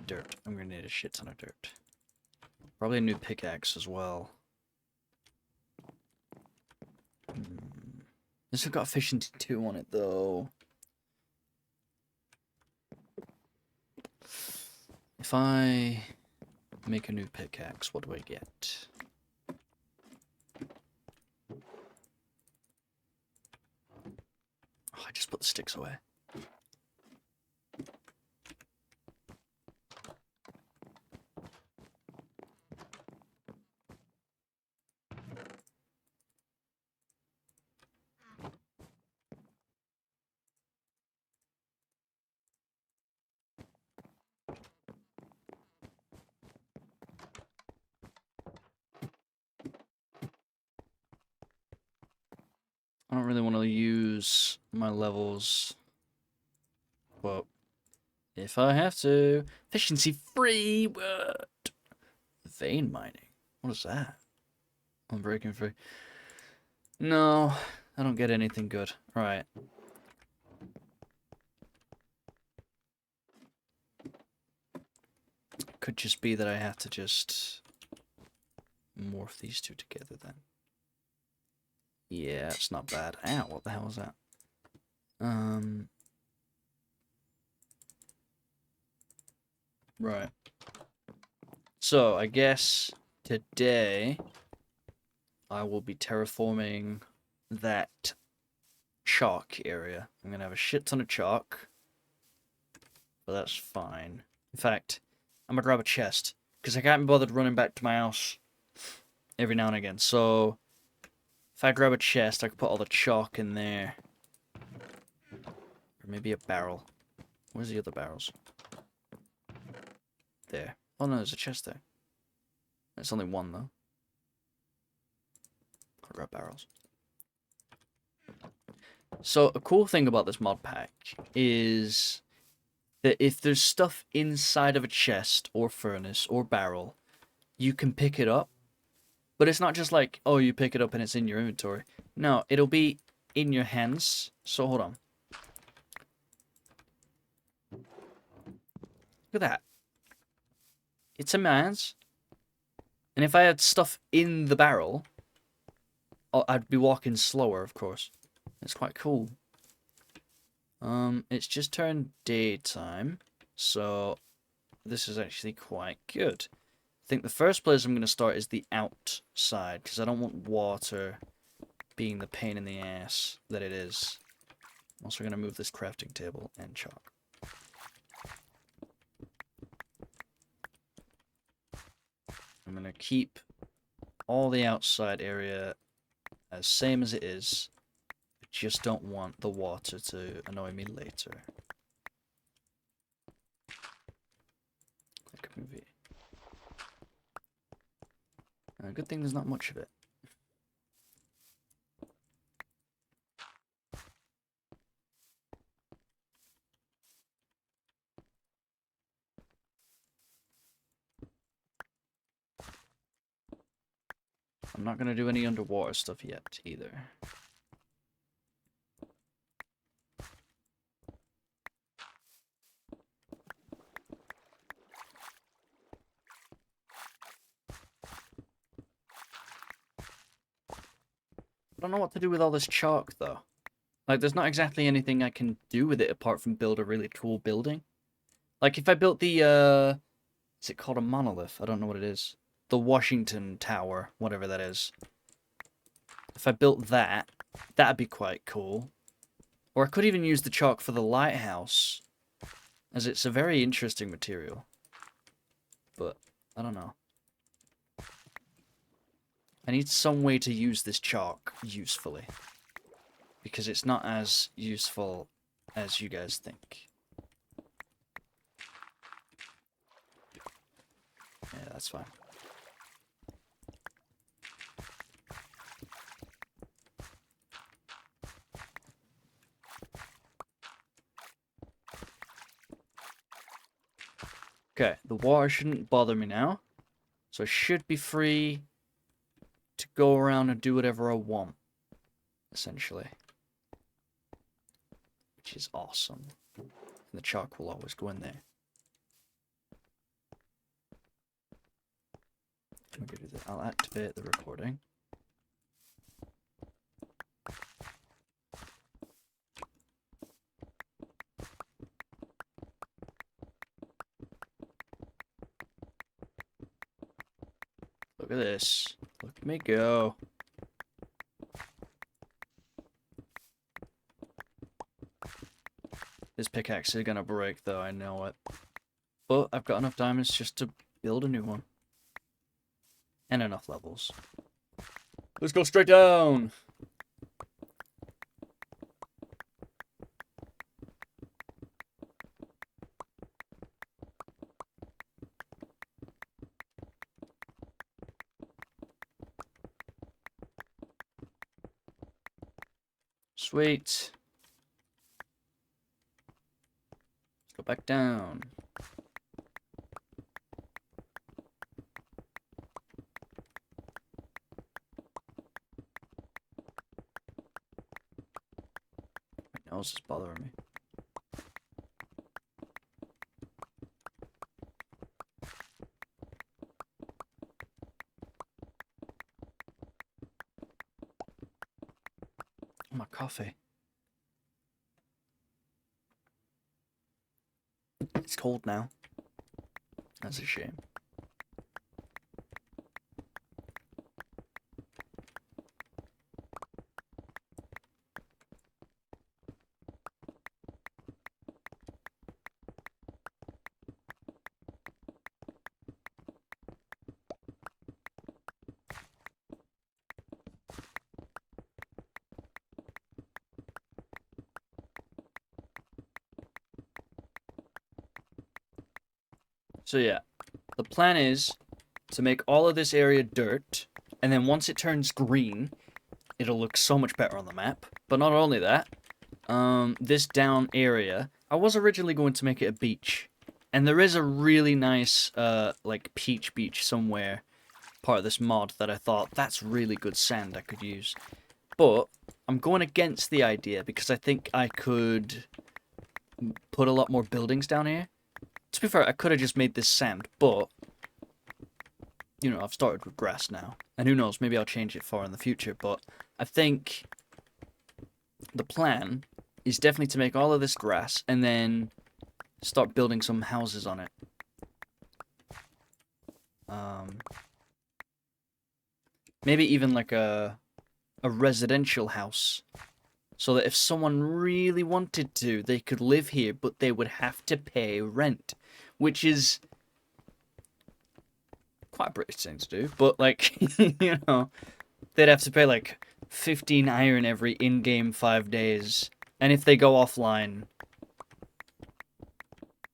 Dirt. I'm gonna need a shit ton of dirt. Probably a new pickaxe as well. This has got efficiency 2 on it, though. If I make a new pickaxe, what do I get? Oh, I just put the sticks away. I don't really want to use my levels, but if I have to. Efficiency 3, what? Vein mining. What is that? I'm breaking free. No, I don't get anything good. Right. Could just be that I have to just morph these two together then. Yeah, it's not bad. Ow, what the hell is that? Right. So, I guess today I will be terraforming that chalk area. I'm gonna have a shit ton of chalk, but that's fine. In fact, I'm gonna grab a chest, because I can't be bothered running back to my house every now and again. So, if I grab a chest, I can put all the chalk in there. Or maybe a barrel. Where's the other barrels? There. Oh no, there's a chest there. There's only one though. I'll grab barrels. So a cool thing about this mod pack is that if there's stuff inside of a chest or furnace or barrel, you can pick it up. But it's not just like, oh, you pick it up and it's in your inventory. No, it'll be in your hands. So hold on. Look at that. It's in my hands. And if I had stuff in the barrel, I'd be walking slower, of course. It's quite cool. It's just turned daytime, so this is actually quite good. I think the first place I'm going to start is the outside, because I don't want water being the pain in the ass that it is. I'm also going to move this crafting table and chalk. I'm going to keep all the outside area as same as it is. I just don't want the water to annoy me later. Click movie. Good thing there's not much of it. I'm not going to do any underwater stuff yet, either. I don't know what to do with all this chalk, though. Like, there's not exactly anything I can do with it apart from build a really cool building. Like, if I built the, is it called a monolith? I don't know what it is. The Washington Tower, whatever that is. If I built that, that'd be quite cool. Or I could even use the chalk for the lighthouse, as it's a very interesting material. But, I don't know. I need some way to use this chalk usefully. Because it's not as useful as you guys think. Yeah, that's fine. Okay, the water shouldn't bother me now. So I should be free to go around and do whatever I want, essentially. Which is awesome. And the chalk will always go in there. I'm gonna do that. I'll activate the recording. Look at this. Look at me go. This pickaxe is gonna break, though, I know it. But I've got enough diamonds just to build a new one. And enough levels. Let's go straight down! Sweet. Let's go back down. My nose is bothering me. Oh, my coffee. It's cold now. That's a shame. So yeah, the plan is to make all of this area dirt, and then once it turns green, it'll look so much better on the map. But not only that, this down area, I was originally going to make it a beach. And there is a really nice, like, peach beach somewhere, part of this mod, that I thought, that's really good sand I could use. But I'm going against the idea because I think I could put a lot more buildings down here. To be fair, I could have just made this sand, but, you know, I've started with grass now. And who knows, maybe I'll change it far in the future, but I think the plan is definitely to make all of this grass and then start building some houses on it. Maybe even like a residential house, so that if someone really wanted to, they could live here, but they would have to pay rent, which is quite a British thing to do. But like, you know, they'd have to pay like 15 iron every in-game 5 days, and if they go offline,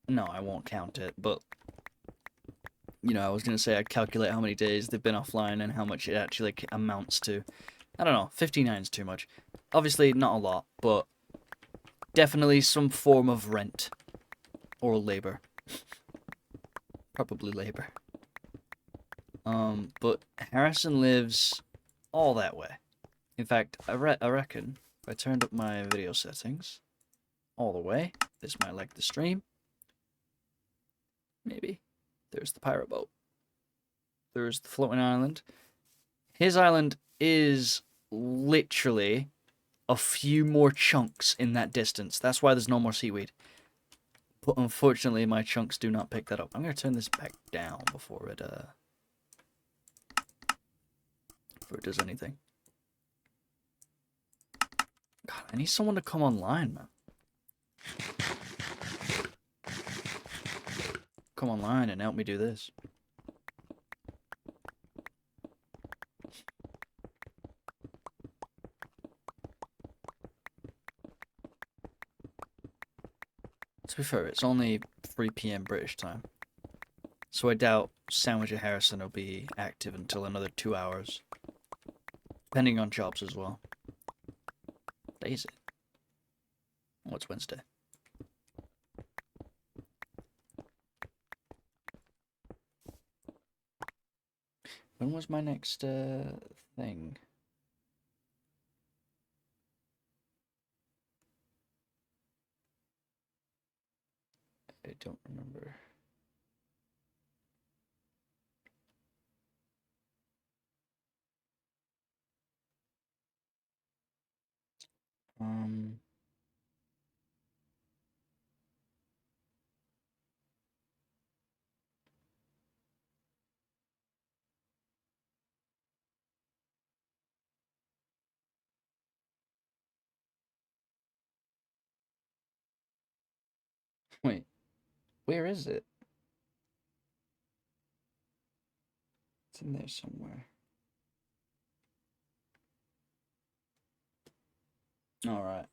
no, I won't count it, but you know, I was going to say I'd calculate how many days they've been offline and how much it actually like, amounts to. I don't know, 59 is too much. Obviously, not a lot, but definitely some form of rent. Or labor. Probably labor. But Harrison lives all that way. In fact, I reckon if I turned up my video settings all the way, this might like the stream. Maybe. There's the pirate boat. There's the floating island. His island is literally a few more chunks in that distance. That's why there's no more seaweed. But unfortunately, my chunks do not pick that up. I'm going to turn this back down before it does anything. God, I need someone to come online, man. Come online and help me do this. To be fair, it's only 3 PM British time. So I doubt Sandwich and Harrison will be active until another 2 hours. Depending on jobs as well. What day is it? Oh, it's Wednesday. When was my next thing? I don't remember. Wait, where is it? It's in there somewhere. Alright.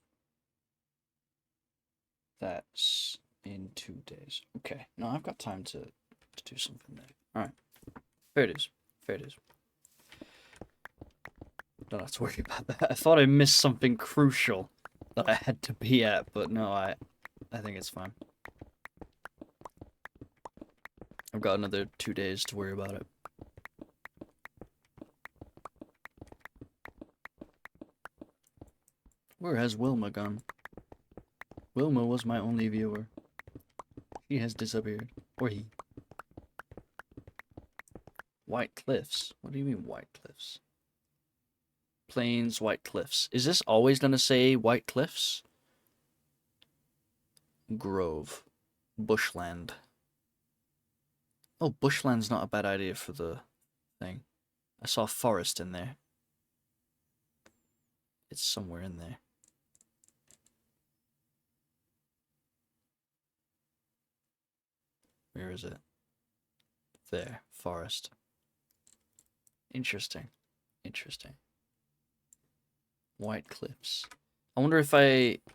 That's in 2 days. Okay, no, I've got time to do something there. Alright. There it is. There it is. Don't have to worry about that. I thought I missed something crucial that I had to be at, but no, I think it's fine. I've got another 2 days to worry about it. Where has Wilma gone? Wilma was my only viewer. She has disappeared. Or he. White Cliffs? What do you mean White Cliffs? Plains, White Cliffs. Is this always gonna say White Cliffs? Grove. Bushland. Oh, bushland's not a bad idea for the thing. I saw forest in there. It's somewhere in there. Where is it? There. Forest. Interesting. Interesting. White Cliffs. I wonder if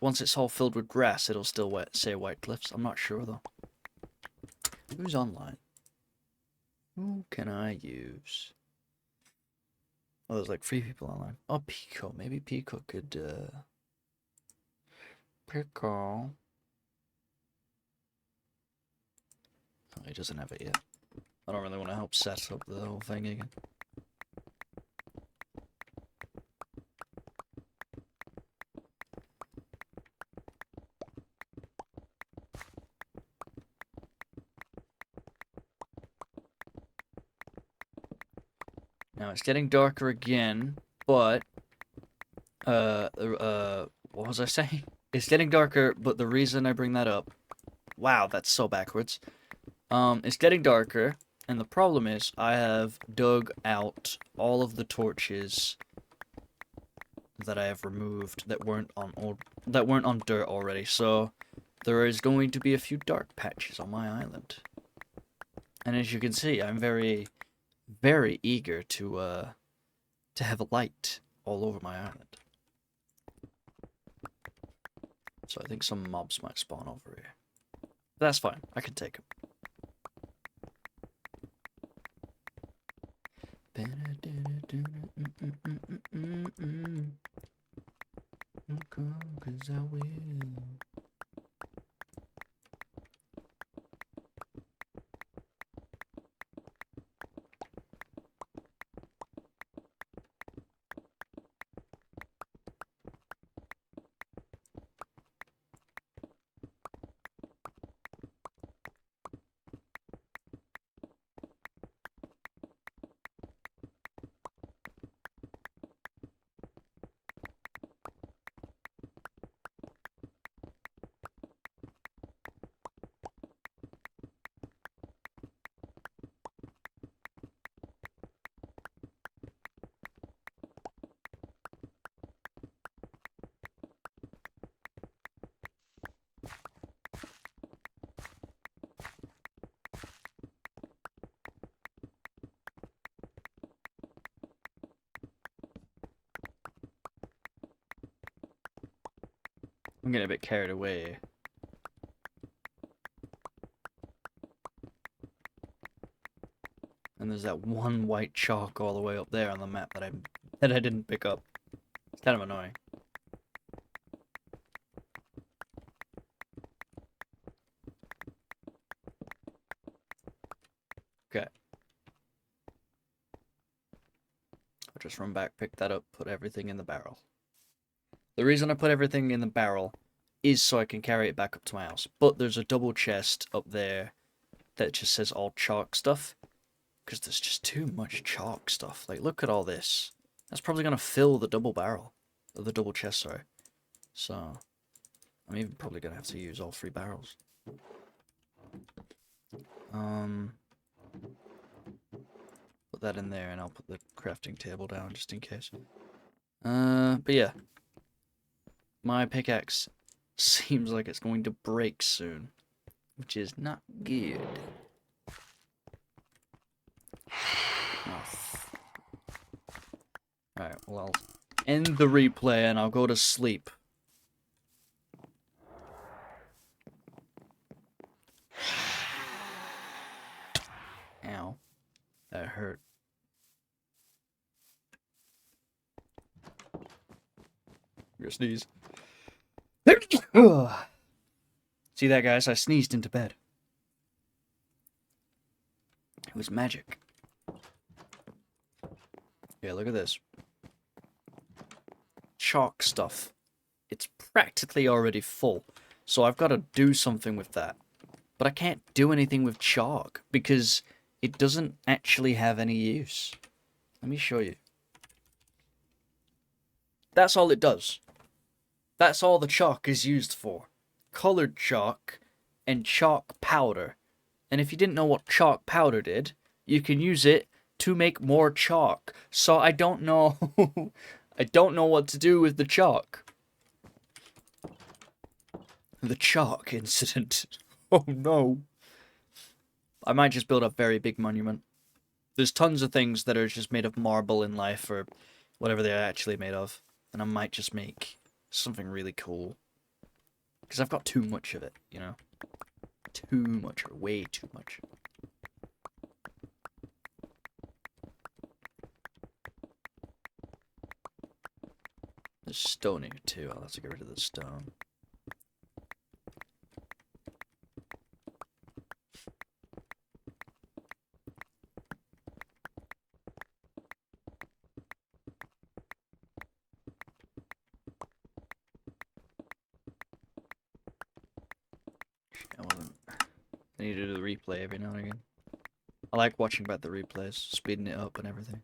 once it's all filled with grass, it'll still say White Cliffs. I'm not sure, though. Who's online? Who can I use? Oh, there's like 3 people online. Oh, Pico. Maybe Pico could, pickle. Oh, he doesn't have it yet. I don't really want to help set up the whole thing again. Now it's getting darker again, but what was I saying? It's getting darker, but the reason I bring that up, wow, that's so backwards. It's getting darker, and the problem is I have dug out all of the torches that I have removed that weren't on dirt already. So there is going to be a few dark patches on my island, and as you can see, I'm very, very eager to have a light all over my island. So I think some mobs might spawn over here. But that's fine. I can take them. Cause I will. I'm getting a bit carried away. And there's that one white chalk all the way up there on the map that I didn't pick up. It's kind of annoying. Okay. I'll just run back, pick that up, put everything in the barrel. The reason I put everything in the barrel is so I can carry it back up to my house. But there's a double chest up there that just says all chalk stuff. Because there's just too much chalk stuff. Like, look at all this. That's probably going to fill the double barrel. Or the double chest, sorry. So, I'm even probably going to have to use all 3 barrels. Put that in there and I'll put the crafting table down just in case. But yeah. My pickaxe seems like it's going to break soon. Which is not good. Alright, well, I'll end the replay and I'll go to sleep. Ow. That hurt. Your sneeze. See that, guys? I sneezed into bed. It was magic. Yeah, look at this. Chalk stuff. It's practically already full. So I've got to do something with that. But I can't do anything with chalk because it doesn't actually have any use. Let me show you. That's all it does. That's all the chalk is used for. Colored chalk and chalk powder. And if you didn't know what chalk powder did, you can use it to make more chalk. So I don't know. I don't know what to do with the chalk. The chalk incident. Oh no. I might just build a very big monument. There's tons of things that are just made of marble in life or whatever they're actually made of. And I might just make something really cool. Because I've got too much of it, you know? Too much, or way too much. There's stone here too. I'll have to get rid of the stone. I need to do the replay every now and again. I like watching back the replays, speeding it up and everything.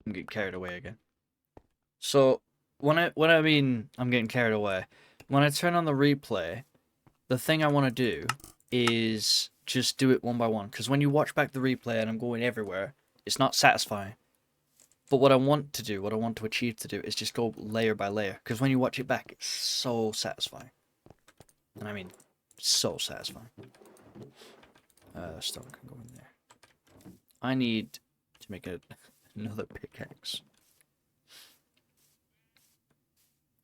I'm getting carried away again. So when I mean I'm getting carried away, when I turn on the replay, the thing I want to do is just do it one by one. Because when you watch back the replay and I'm going everywhere, it's not satisfying. But what I want to do, what I want to achieve to do, is just go layer by layer. Because when you watch it back, it's so satisfying. And I mean, so satisfying. Stone can go in there. I need to make another pickaxe.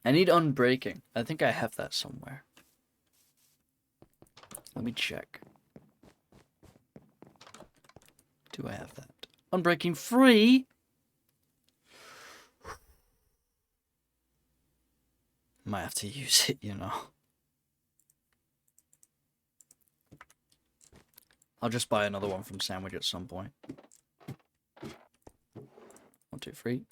I need unbreaking. I think I have that somewhere. Let me check. Do I have that? Unbreaking free? Might have to use it, you know. I'll just buy another one from Sandwich at some point. 1, 2, 3.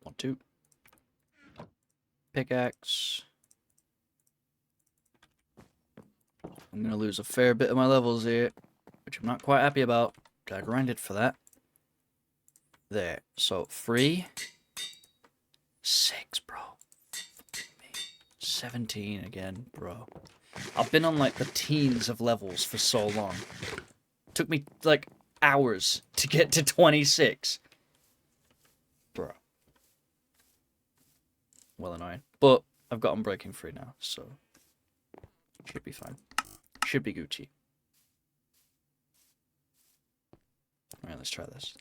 One, two. Pickaxe. I'm gonna lose a fair bit of my levels here, which I'm not quite happy about. I grinded for that. There. So 3. 6, bro. 17 again, bro. I've been on like the teens of levels for so long. Took me like hours to get to 26. Bro. Well annoying. But I've got Unbreaking free now, so should be fine. Should be Gucci. Alright, let's try this.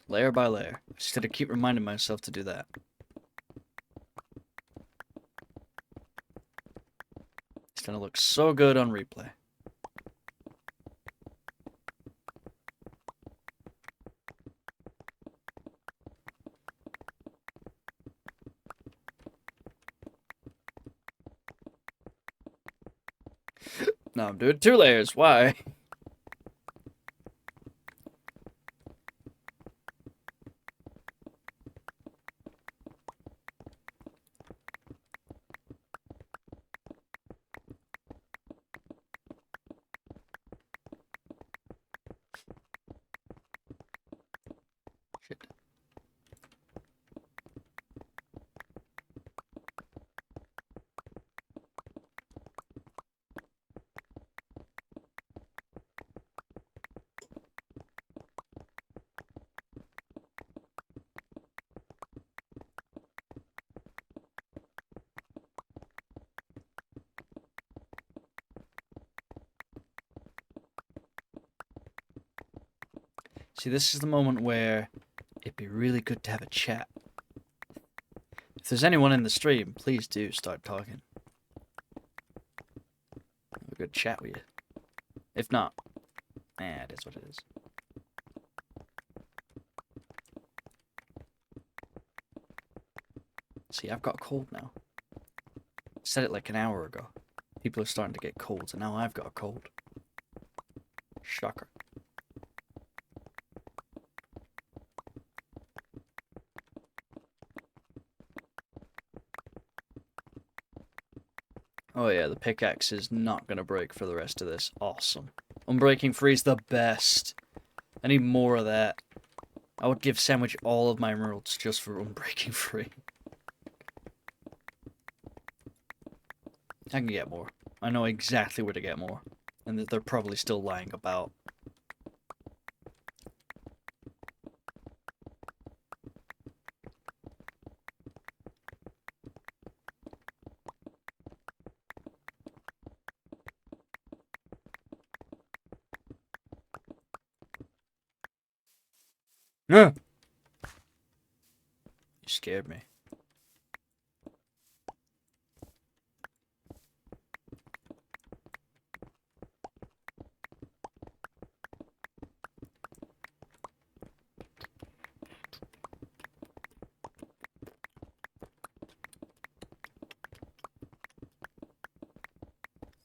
Layer by layer. Just gotta keep reminding myself to do that. It's gonna look so good on replay. No, I'm doing 2 layers. Why? Shit. See, this is the moment where it'd be really good to have a chat. If there's anyone in the stream, please do start talking. Have a good chat with you. If not, it is what it is. See, I've got a cold now. I said it like an hour ago. People are starting to get colds, and now I've got a cold. Shocker. Oh yeah, the pickaxe is not going to break for the rest of this. Awesome. Unbreaking free is the best. I need more of that. I would give Sandwich all of my emeralds just for unbreaking free. I can get more. I know exactly where to get more. And that they're probably still lying about. You scared me.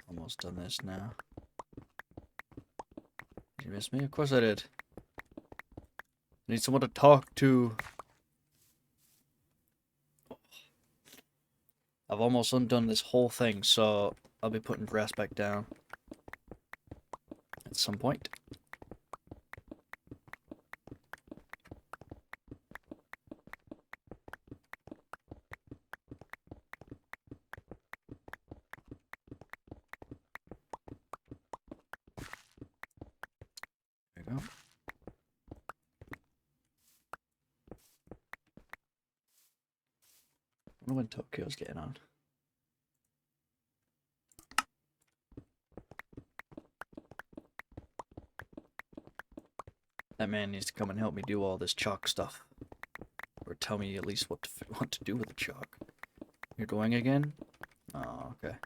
Almost done this now. Did you miss me? Of course I did. I need someone to talk to. I've almost undone this whole thing, so I'll be putting grass back down at some point. There we go. I wonder when Tokyo's getting on. That man needs to come and help me do all this chalk stuff. Or tell me at least what to do with the chalk. You're going again? Oh, okay.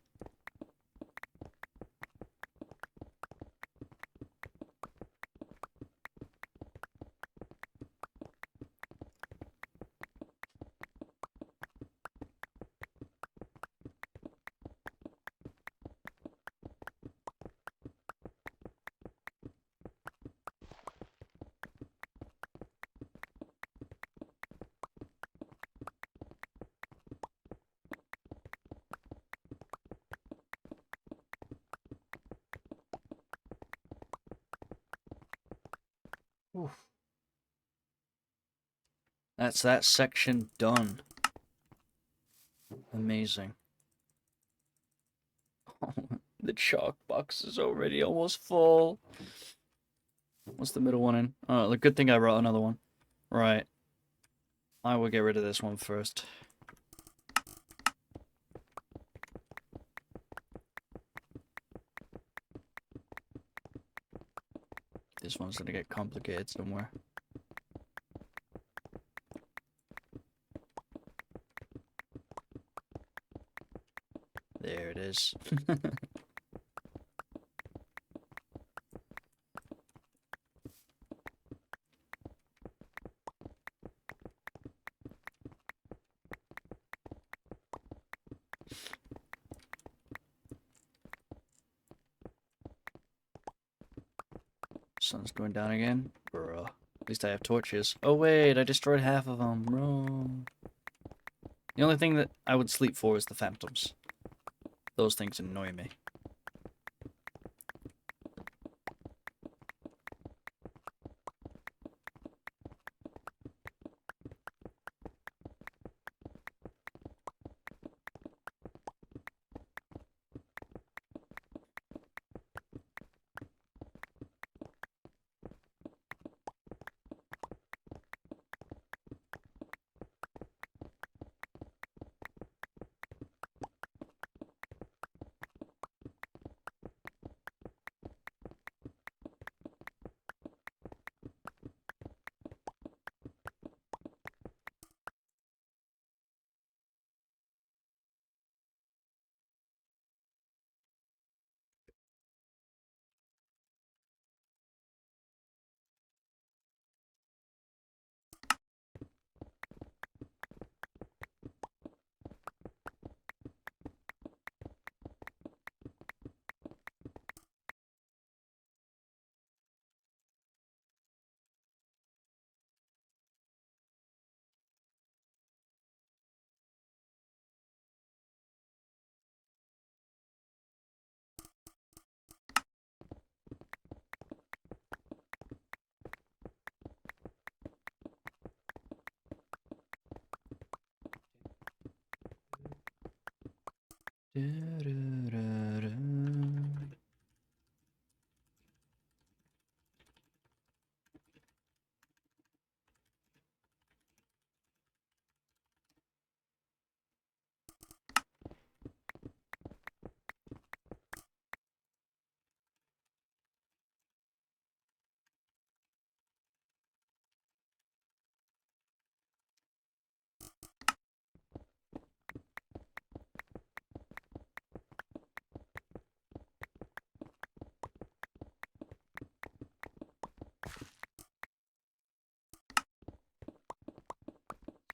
Oof. That's that section done. Amazing. The chalk box is already almost full. What's the middle one in? Oh, the good thing I wrote another one. Right. I will get rid of this one first. This one's gonna get complicated somewhere. There it is. Sun's going down again. Bruh. At least I have torches. Oh wait, I destroyed half of them. Bro. The only thing that I would sleep for is the phantoms. Those things annoy me.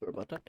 Sorry about that.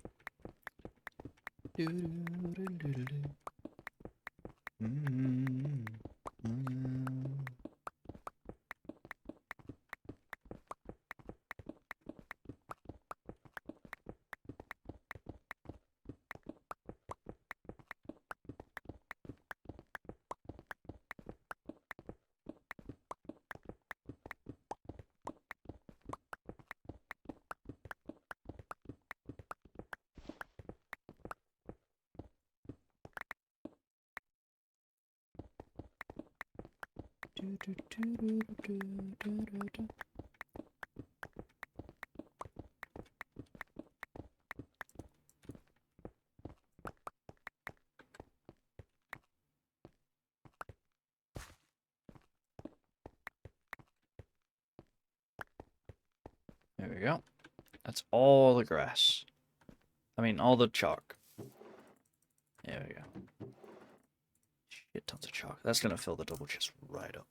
There we go. That's all the grass. I mean, all the chalk. There we go. Shit tons of chalk. That's gonna fill the double chest right up.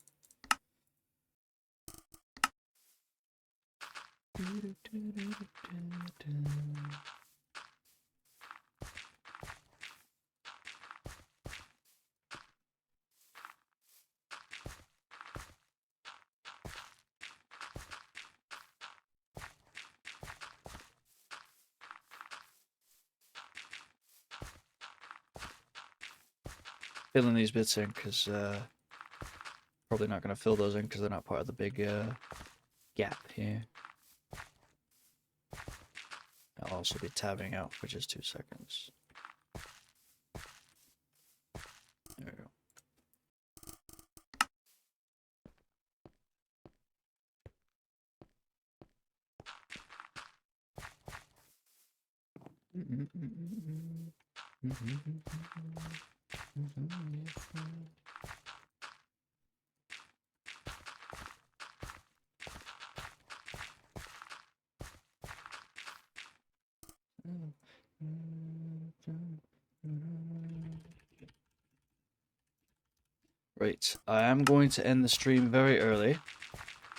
Filling these bits in because probably not going to fill those in because they're not part of the big gap here. I'll also be tabbing out for just 2 seconds. There we go. Right, I am going to end the stream very early.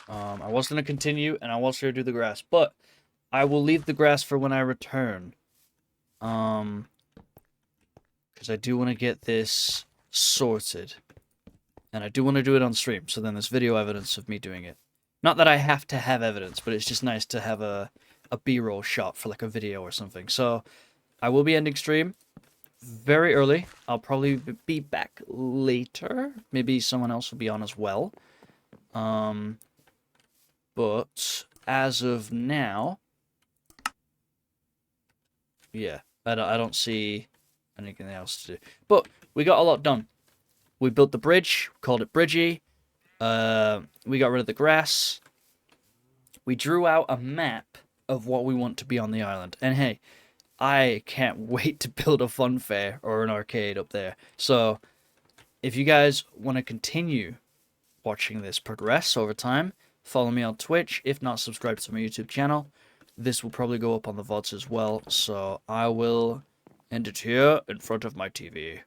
I was going to continue, and I was going to do the grass, but I will leave the grass for when I return. Because I do want to get this sorted. And I do want to do it on stream, so then there's video evidence of me doing it. Not that I have to have evidence, but it's just nice to have a B-roll shot for like a video or something. So I will be ending stream very early. I'll probably be back later. Maybe someone else will be on as well. But as of now, yeah, I don't see anything else to do. But we got a lot done. We built the bridge, called it Bridgie. We got rid of the grass. We drew out a map of what we want to be on the island. And hey, I can't wait to build a fun fair or an arcade up there. So, if you guys want to continue watching this progress over time, follow me on Twitch. If not, subscribe to my YouTube channel. This will probably go up on the VODS as well. So, I will end it here in front of my TV.